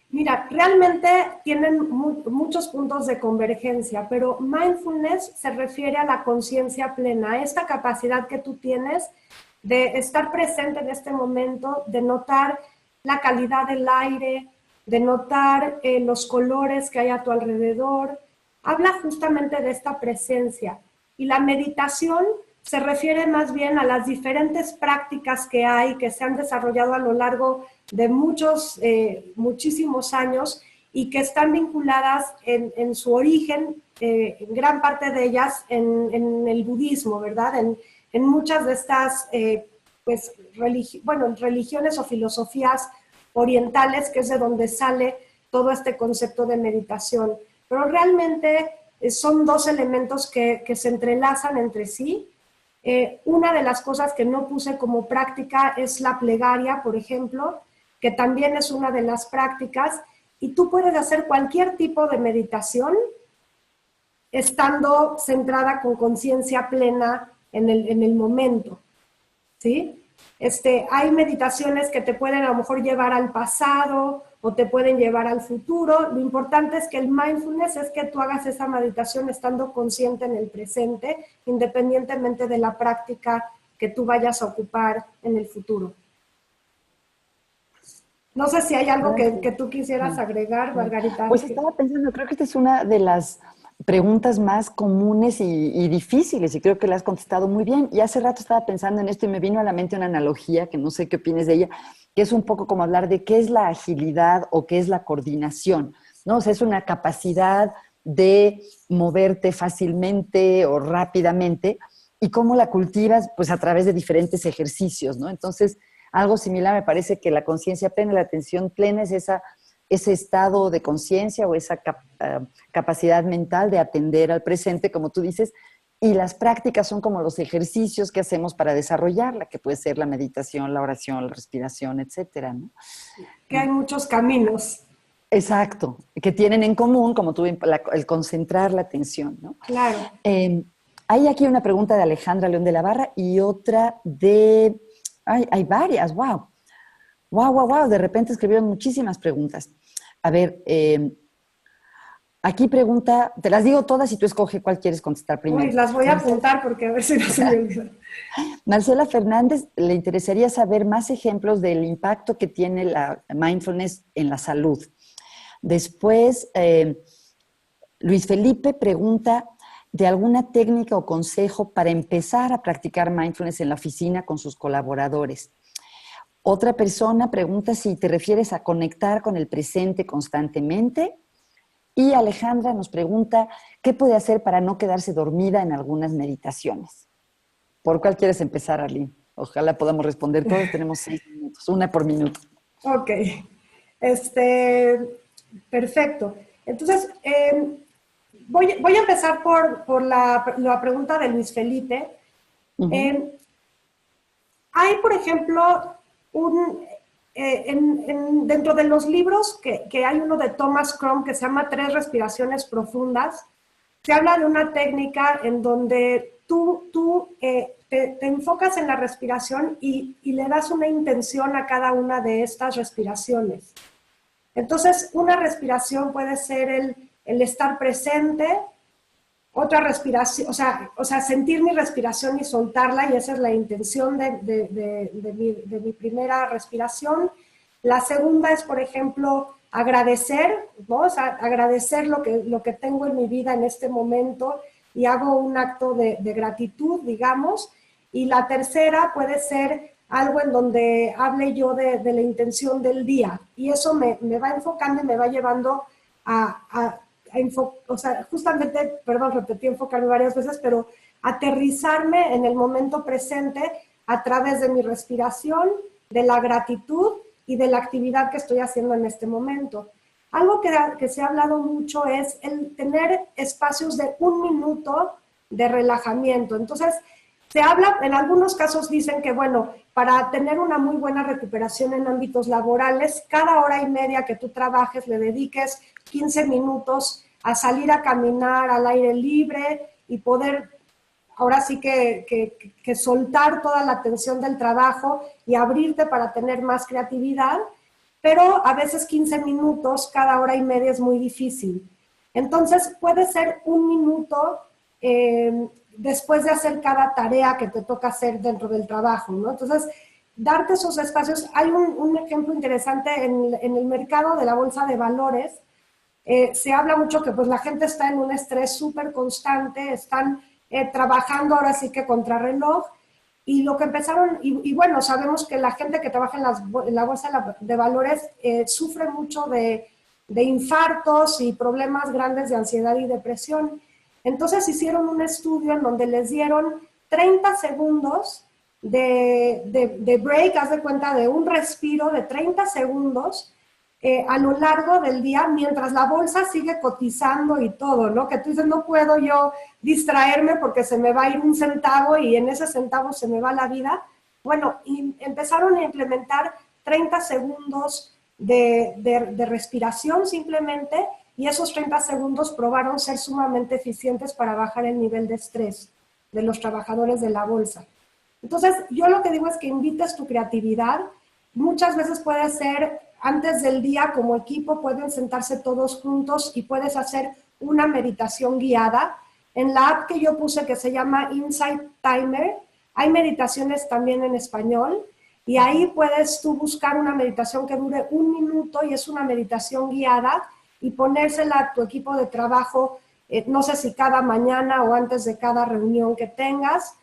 Mira, realmente tienen muchos puntos de convergencia, pero mindfulness se refiere a la conciencia plena, a esta capacidad que tú tienes de estar presente en este momento, de notar la calidad del aire, de notar los colores que hay a tu alrededor. Habla justamente de esta presencia. Y la meditación se refiere más bien a las diferentes prácticas que hay, que se han desarrollado a lo largo de muchísimos años y que están vinculadas en su origen, en gran parte de ellas, en el budismo, ¿verdad? En muchas de estas religiones o filosofías orientales, que es de donde sale todo este concepto de meditación. Pero realmente son dos elementos que se entrelazan entre sí. Una de las cosas que no puse como práctica es la plegaria, por ejemplo, que también es una de las prácticas, y tú puedes hacer cualquier tipo de meditación estando centrada con conciencia plena en el momento, ¿sí? Hay meditaciones que te pueden a lo mejor llevar al pasado o te pueden llevar al futuro. Lo importante es que el mindfulness es que tú hagas esa meditación estando consciente en el presente, independientemente de la práctica que tú vayas a ocupar en el futuro. No sé si hay algo que tú quisieras agregar, Margarita. Pues estaba pensando, creo que esta es una de las preguntas más comunes y difíciles, y creo que la has contestado muy bien. Y hace rato estaba pensando en esto y me vino a la mente una analogía, que no sé qué opines de ella, que es un poco como hablar de qué es la agilidad o qué es la coordinación, ¿no? O sea, es una capacidad de moverte fácilmente o rápidamente, y cómo la cultivas, pues a través de diferentes ejercicios, ¿no? Entonces, algo similar me parece que la conciencia plena, la atención plena es ese estado de conciencia o esa capacidad mental de atender al presente, como tú dices, y las prácticas son como los ejercicios que hacemos para desarrollarla, que puede ser la meditación, la oración, la respiración, etcétera, ¿no? Que hay muchos caminos. Exacto, que tienen en común, como tú, el concentrar la atención, ¿no? Claro. Hay aquí una pregunta de Alejandra León de la Barra y otra de... hay varias, wow. Wow, wow, wow. De repente escribieron muchísimas preguntas. A ver, Aquí pregunta, te las digo todas y tú escoge cuál quieres contestar primero. Uy, las voy a apuntar porque a ver si no se me olvida. Marcela Fernández, le interesaría saber más ejemplos del impacto que tiene la mindfulness en la salud. Después, Luis Felipe pregunta de alguna técnica o consejo para empezar a practicar mindfulness en la oficina con sus colaboradores. Otra persona pregunta si te refieres a conectar con el presente constantemente. Y Alejandra nos pregunta qué puede hacer para no quedarse dormida en algunas meditaciones. ¿Por cuál quieres empezar, Arlene? Ojalá podamos responder todos. Tenemos 6 minutos, una por minuto. Ok, perfecto. Entonces, voy a empezar por la pregunta de Luis Felipe. Hay, por ejemplo, dentro de los libros que hay uno de Thomas Crum que se llama 3 respiraciones profundas, se habla de una técnica en donde tú te enfocas en la respiración y le das una intención a cada una de estas respiraciones. Entonces, una respiración puede ser el estar presente, otra respiración, o sea, sentir mi respiración y soltarla, y esa es la intención de mi primera respiración. La segunda es, por ejemplo, agradecer, ¿no? O sea, agradecer lo que tengo en mi vida en este momento y hago un acto de gratitud, digamos. Y la tercera puede ser algo en donde hable yo de la intención del día, y eso me va enfocando y me va llevando o sea, justamente, perdón, repetí enfocarme varias veces, pero aterrizarme en el momento presente a través de mi respiración, de la gratitud y de la actividad que estoy haciendo en este momento. Algo que se ha hablado mucho es el tener espacios de 1 minuto de relajamiento. Entonces, se habla, en algunos casos dicen que, bueno, para tener una muy buena recuperación en ámbitos laborales, cada hora y media que tú trabajes le dediques 15 minutos a salir a caminar al aire libre y poder, ahora sí que soltar toda la tensión del trabajo y abrirte para tener más creatividad, pero a veces 15 minutos cada hora y media es muy difícil. Entonces puede ser 1 minuto después de hacer cada tarea que te toca hacer dentro del trabajo, ¿no? Entonces, darte esos espacios. Hay un ejemplo interesante en el mercado de la bolsa de valores. Se habla mucho que pues la gente está en un estrés súper constante, están trabajando ahora sí que contrarreloj, y lo que empezaron, y bueno, sabemos que la gente que trabaja en la bolsa de valores sufre mucho de infartos y problemas grandes de ansiedad y depresión. Entonces hicieron un estudio en donde les dieron 30 segundos de break, haz de cuenta, de un respiro de 30 segundos a lo largo del día, mientras la bolsa sigue cotizando y todo, ¿no? Que tú dices, no puedo yo distraerme porque se me va a ir 1 centavo y en ese centavo se me va la vida. Bueno, y empezaron a implementar 30 segundos de respiración simplemente, y esos 30 segundos probaron ser sumamente eficientes para bajar el nivel de estrés de los trabajadores de la bolsa. Entonces, yo lo que digo es que invites tu creatividad. Muchas veces puede ser antes del día, como equipo, pueden sentarse todos juntos y puedes hacer una meditación guiada. En la app que yo puse, que se llama Insight Timer, hay meditaciones también en español, y ahí puedes tú buscar una meditación que dure 1 minuto y es una meditación guiada, y ponérsela a tu equipo de trabajo, no sé si cada mañana o antes de cada reunión que tengas.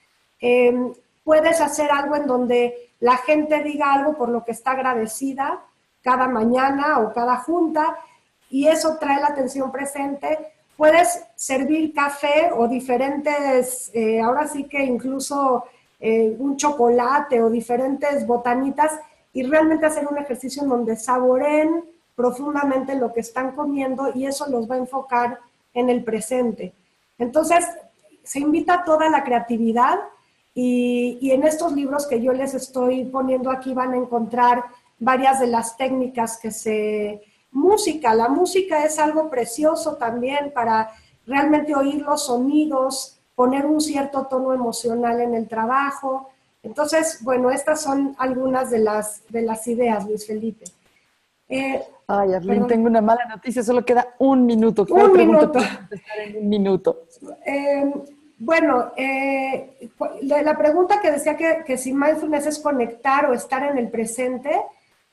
Puedes hacer algo en donde la gente diga algo por lo que está agradecida cada mañana o cada junta, y eso trae la atención presente. Puedes servir café o diferentes, ahora sí que incluso un chocolate o diferentes botanitas, y realmente hacer un ejercicio en donde saboreen profundamente lo que están comiendo, y eso los va a enfocar en el presente. Entonces, se invita a toda la creatividad, y en estos libros que yo les estoy poniendo aquí van a encontrar varias de las técnicas la música es algo precioso también para realmente oír los sonidos, poner un cierto tono emocional en el trabajo. Entonces, bueno, estas son algunas de las ideas, Luis Felipe. Ay, Arlene, Perdón. tengo una mala noticia, solo queda un minuto. ¿Cuál Un pregunta minuto. puedes contestar en un minuto? Eh, bueno, la pregunta que decía que si mindfulness es conectar o estar en el presente,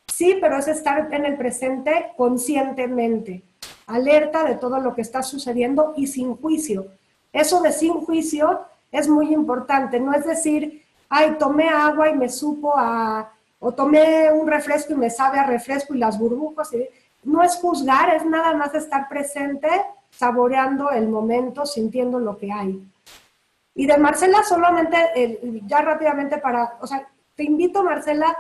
sí, pero es estar en el presente conscientemente, alerta de todo lo que está sucediendo y sin juicio. Eso de sin juicio es muy importante, no es decir, ay, tomé agua y me supo a, o tomé un refresco y me sabe a refresco y las burbujas. No es juzgar, es nada más estar presente, saboreando el momento, sintiendo lo que hay. Y de Marcela solamente, ya rápidamente o sea, te invito, Marcela,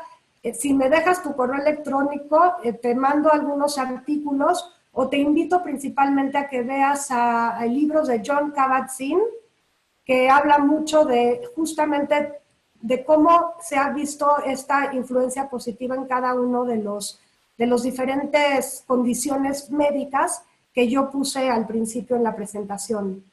si me dejas tu correo electrónico, te mando algunos artículos o te invito principalmente a que veas a libros de John Kabat-Zinn, que habla mucho de justamente de cómo se ha visto esta influencia positiva en cada uno de los diferentes condiciones médicas que yo puse al principio en la presentación.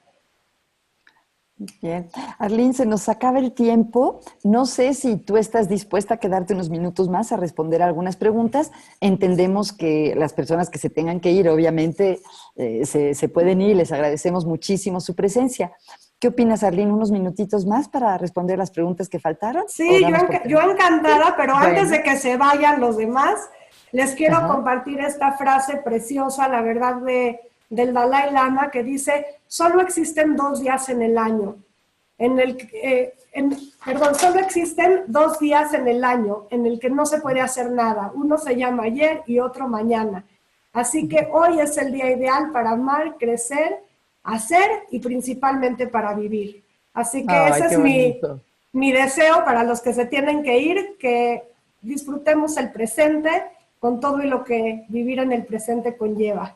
Bien. Arlene, se nos acaba el tiempo. No sé si tú estás dispuesta a quedarte unos minutos más a responder algunas preguntas. Entendemos que las personas que se tengan que ir, obviamente, se pueden ir. Les agradecemos muchísimo su presencia. ¿Qué opinas, Arlene? ¿Unos minutitos más para responder las preguntas que faltaron? ¿O Sí, damos por yo terminado? ¿Sí? encantada, pero antes Bueno. de que se vayan los demás, les quiero Ajá. compartir esta frase preciosa, la verdad, del Dalai Lama, que dice, solo existen 2 días en el año, perdón, solo existen 2 días en el año en el que no se puede hacer nada. Uno se llama ayer y otro mañana. Así que hoy es el día ideal para amar, crecer, hacer y principalmente para vivir. Así que Ay, ese qué es bonito. mi deseo para los que se tienen que ir, que disfrutemos el presente con todo y lo que vivir en el presente conlleva.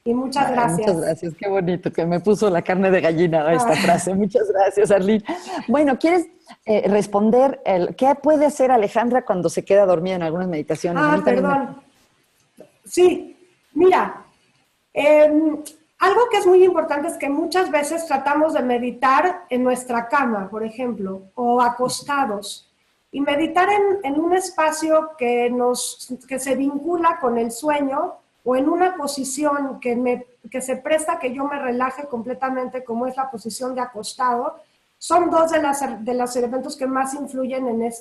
Y muchas Ay, muchas gracias. gracias, qué bonito que me puso la carne de gallina a esta Ah, frase. Muchas gracias, Arlene. Bueno, ¿quieres responder qué puede hacer Alejandra cuando se queda dormida en algunas meditaciones? A mí también me... perdón. Sí, mira, algo que es muy importante es que muchas veces tratamos de meditar en nuestra cama, por ejemplo, o acostados. Y meditar en un espacio que se vincula con el sueño o en una posición que se presta que yo me relaje completamente, como es la posición de acostado, son dos de los elementos que más influyen en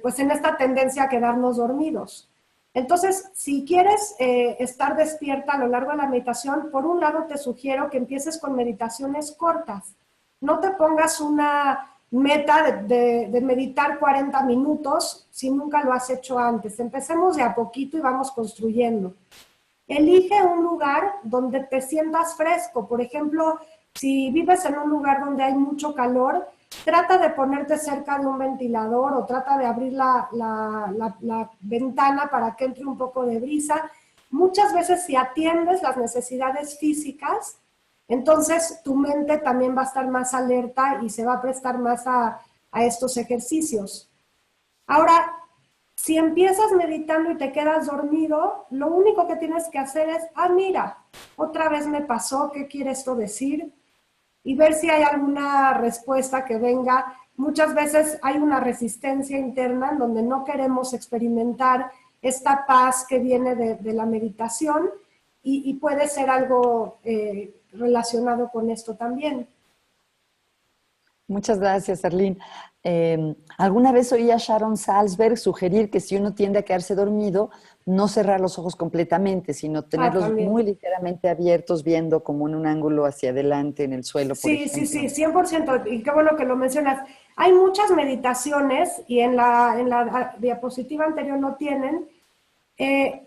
pues en esta tendencia a quedarnos dormidos. Entonces, si quieres estar despierta a lo largo de la meditación, por un lado te sugiero que empieces con meditaciones cortas. No te pongas una meta de meditar 40 minutos si nunca lo has hecho antes. Empecemos de a poquito y vamos construyendo. Elige un lugar donde te sientas fresco. Por ejemplo, si vives en un lugar donde hay mucho calor, trata de ponerte cerca de un ventilador o trata de abrir la ventana para que entre un poco de brisa. Muchas veces si atiendes las necesidades físicas, entonces tu mente también va a estar más alerta y se va a prestar más a estos ejercicios. Ahora, si empiezas meditando y te quedas dormido, lo único que tienes que hacer es, mira, otra vez me pasó, ¿qué quiere esto decir? Y ver si hay alguna respuesta que venga. Muchas veces hay una resistencia interna en donde no queremos experimentar esta paz que viene de la meditación y puede ser algo relacionado con esto también. Muchas gracias, Arlene. Alguna vez oí a Sharon Salzberg sugerir que si uno tiende a quedarse dormido, no cerrar los ojos completamente, sino tenerlos muy También. ligeramente abiertos, viendo como en un ángulo hacia adelante en el suelo, por Sí, sí, sí, ejemplo. 100%. Y qué bueno que lo mencionas. Hay muchas meditaciones y en la diapositiva anterior lo tienen, eh,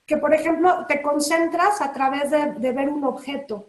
que por ejemplo te concentras a través de ver un objeto.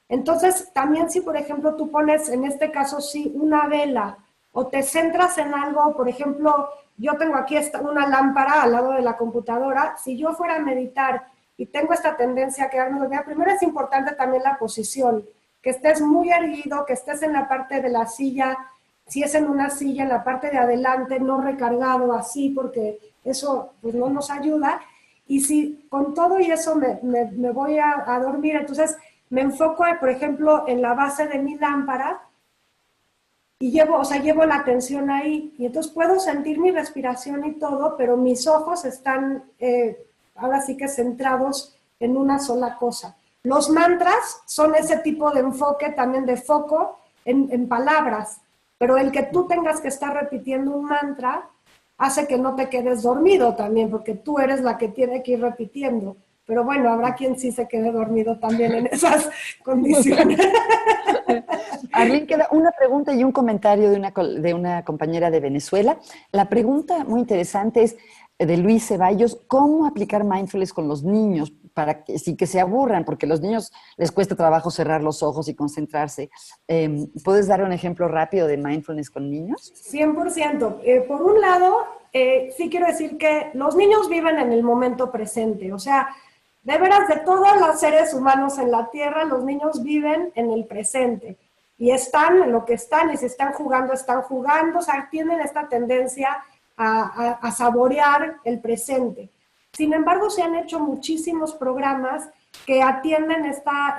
Entonces, también si por ejemplo tú pones, en este caso sí, una vela o te centras en algo, por ejemplo, yo tengo aquí una lámpara al lado de la computadora, si yo fuera a meditar y tengo esta tendencia a quedarme dormida, primero es importante también la posición, que estés muy erguido, que estés en la parte de la silla, si es en una silla, en la parte de adelante, no recargado así, porque eso pues no nos ayuda. Y si con todo y eso me voy a dormir, entonces me enfoco, por ejemplo, en la base de mi lámpara y llevo la atención ahí. Y entonces puedo sentir mi respiración y todo, pero mis ojos están ahora sí que centrados en una sola cosa. Los mantras son ese tipo de enfoque también de foco en palabras, pero el que tú tengas que estar repitiendo un mantra hace que no te quedes dormido también, porque tú eres la que tiene que ir repitiendo. Pero bueno, habrá quien sí se quede dormido también en esas condiciones. Arlene, queda una pregunta y un comentario de una compañera de Venezuela. La pregunta muy interesante es de Luis Ceballos: ¿cómo aplicar mindfulness con los niños para que, sin que se aburran? Porque a los niños les cuesta trabajo cerrar los ojos y concentrarse. ¿Puedes dar un ejemplo rápido de mindfulness con niños? 100%. Por un lado, sí quiero decir que los niños viven en el momento presente. O sea, de veras, de todos los seres humanos en la Tierra, los niños viven en el presente. Y están en lo que están, y si están jugando, o sea, tienen esta tendencia a saborear el presente. Sin embargo, se han hecho muchísimos programas que atienden esta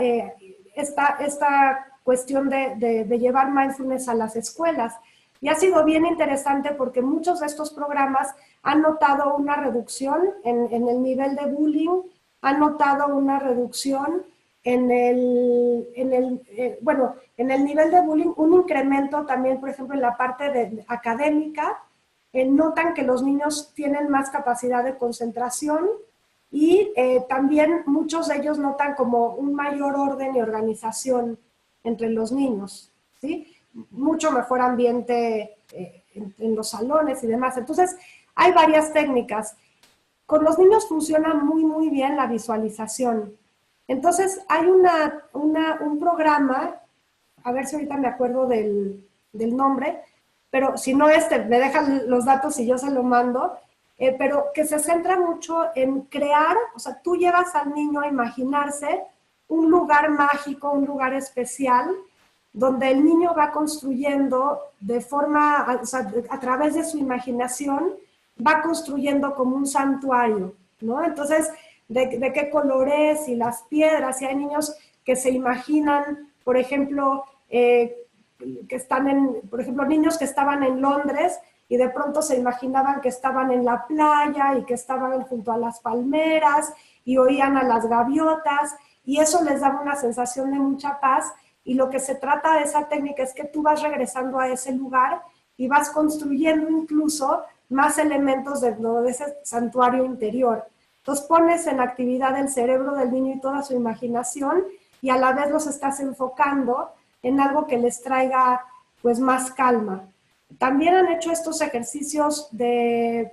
cuestión de llevar mindfulness a las escuelas. Y ha sido bien interesante porque muchos de estos programas han notado una reducción en el nivel de bullying, han notado una reducción en el nivel de bullying, un incremento también, por ejemplo, en la parte académica. Notan que los niños tienen más capacidad de concentración y también muchos de ellos notan como un mayor orden y organización entre los niños, ¿sí? Mucho mejor ambiente en los salones y demás. Entonces, hay varias técnicas. Con los niños funciona muy, muy bien la visualización. Entonces, hay un programa, a ver si ahorita me acuerdo del nombre, pero si no, me dejan los datos y yo se lo mando, pero que se centra mucho en crear, o sea, tú llevas al niño a imaginarse un lugar mágico, un lugar especial, donde el niño va construyendo de forma, o sea, a través de su imaginación, va construyendo como un santuario, ¿no? Entonces, de qué colores y las piedras, y hay niños que se imaginan, por ejemplo, por ejemplo, niños que estaban en Londres y de pronto se imaginaban que estaban en la playa y que estaban junto a las palmeras y oían a las gaviotas, y eso les daba una sensación de mucha paz. Y lo que se trata de esa técnica es que tú vas regresando a ese lugar y vas construyendo incluso más elementos de ese santuario interior. Entonces pones en actividad el cerebro del niño y toda su imaginación, y a la vez los estás enfocando en algo que les traiga pues más calma. También han hecho estos ejercicios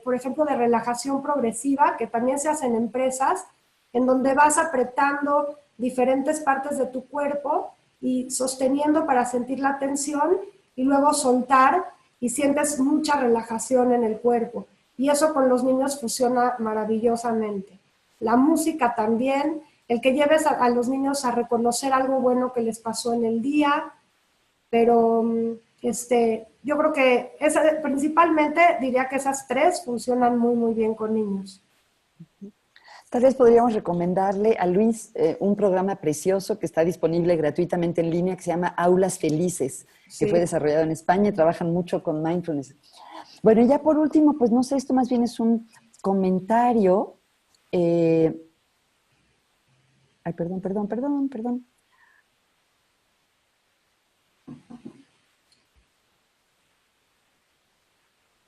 por ejemplo, de relajación progresiva, que también se hacen en empresas, en donde vas apretando diferentes partes de tu cuerpo y sosteniendo para sentir la tensión y luego soltar, y sientes mucha relajación en el cuerpo. Y eso con los niños funciona maravillosamente. La música también, el que lleves a los niños a reconocer algo bueno que les pasó en el día, pero yo creo que principalmente diría que esas tres funcionan muy, muy bien con niños. Tal vez podríamos recomendarle a Luis un programa precioso que está disponible gratuitamente en línea, que se llama Aulas Felices, Sí. que fue desarrollado en España y trabajan mucho con mindfulness. Bueno, y ya por último, pues no sé, esto más bien es un comentario. Ay, perdón.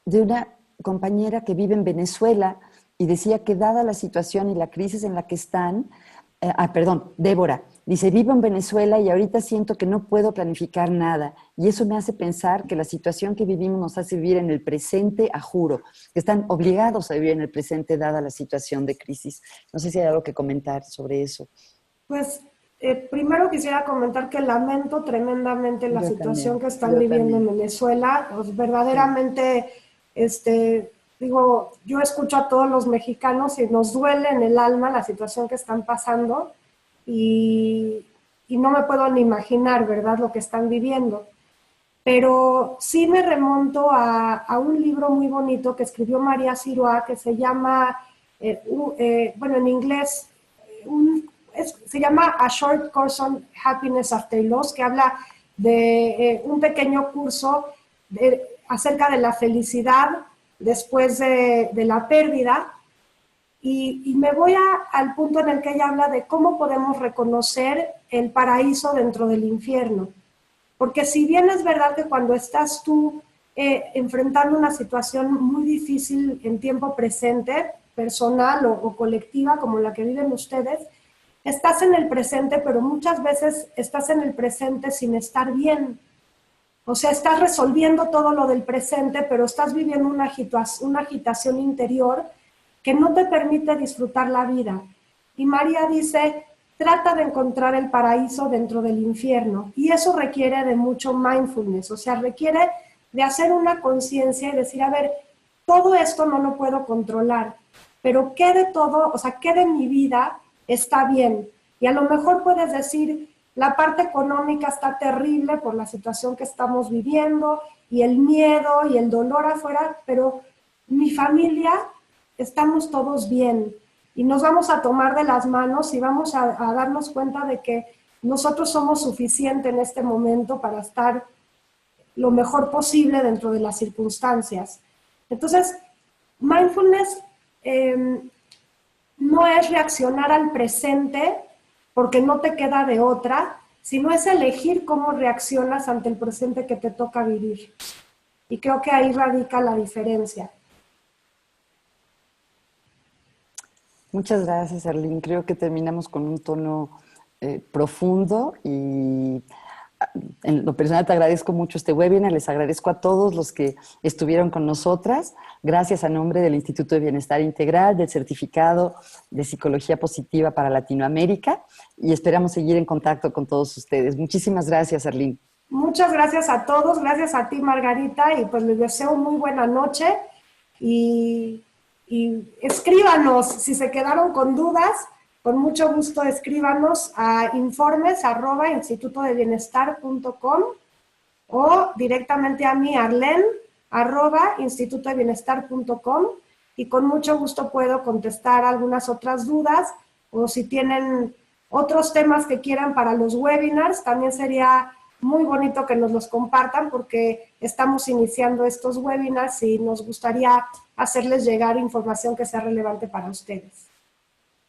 De una compañera que vive en Venezuela y decía que dada la situación y la crisis en la que están, Débora, dice: vivo en Venezuela y ahorita siento que no puedo planificar nada, y eso me hace pensar que la situación que vivimos nos hace vivir en el presente, a juro, que están obligados a vivir en el presente dada la situación de crisis. No sé si hay algo que comentar sobre eso. Pues primero quisiera comentar que lamento tremendamente la situación que están Yo viviendo también. en Venezuela. Pues Sí. verdaderamente, yo escucho a todos los mexicanos y nos duele en el alma la situación que están pasando, y, y no me puedo ni imaginar, ¿verdad?, lo que están viviendo. Pero sí me remonto a un libro muy bonito que escribió María Siroa, que se llama, en inglés, se llama A Short Course on Happiness After Loss, que habla de un pequeño curso acerca de la felicidad después de la pérdida. Y me voy al punto en el que ella habla de cómo podemos reconocer el paraíso dentro del infierno. Porque si bien es verdad que cuando estás tú enfrentando una situación muy difícil en tiempo presente, personal o colectiva como la que viven ustedes, estás en el presente, pero muchas veces estás en el presente sin estar bien. O sea, estás resolviendo todo lo del presente, pero estás viviendo una agitación interior que no te permite disfrutar la vida. Y María dice, trata de encontrar el paraíso dentro del infierno. Y eso requiere de mucho mindfulness, o sea, requiere de hacer una conciencia y decir, a ver, todo esto no lo puedo controlar, pero ¿qué de todo, o sea, qué de mi vida está bien? Y a lo mejor puedes decir, la parte económica está terrible por la situación que estamos viviendo y el miedo y el dolor afuera, pero mi familia, estamos todos bien y nos vamos a tomar de las manos y vamos a darnos cuenta de que nosotros somos suficientes en este momento para estar lo mejor posible dentro de las circunstancias. Entonces, mindfulness no es reaccionar al presente porque no te queda de otra, sino es elegir cómo reaccionas ante el presente que te toca vivir. Y creo que ahí radica la diferencia. Muchas gracias, Arlene. Creo que terminamos con un tono profundo y en lo personal te agradezco mucho este webinar, les agradezco a todos los que estuvieron con nosotras, gracias a nombre del Instituto de Bienestar Integral, del Certificado de Psicología Positiva para Latinoamérica y esperamos seguir en contacto con todos ustedes. Muchísimas gracias, Arlene. Muchas gracias a todos, gracias a ti, Margarita, y pues les deseo muy buena noche y escríbanos si se quedaron con dudas. Con mucho gusto escríbanos a informes@institutodebienestar.com o directamente a mí, arlen@institutodebienestar.com y con mucho gusto puedo contestar algunas otras dudas o si tienen otros temas que quieran para los webinars, también sería muy bonito que nos los compartan porque estamos iniciando estos webinars y nos gustaría hacerles llegar información que sea relevante para ustedes.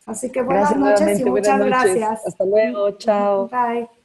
Así que buenas noches y muchas gracias. Hasta luego, chao. Bye.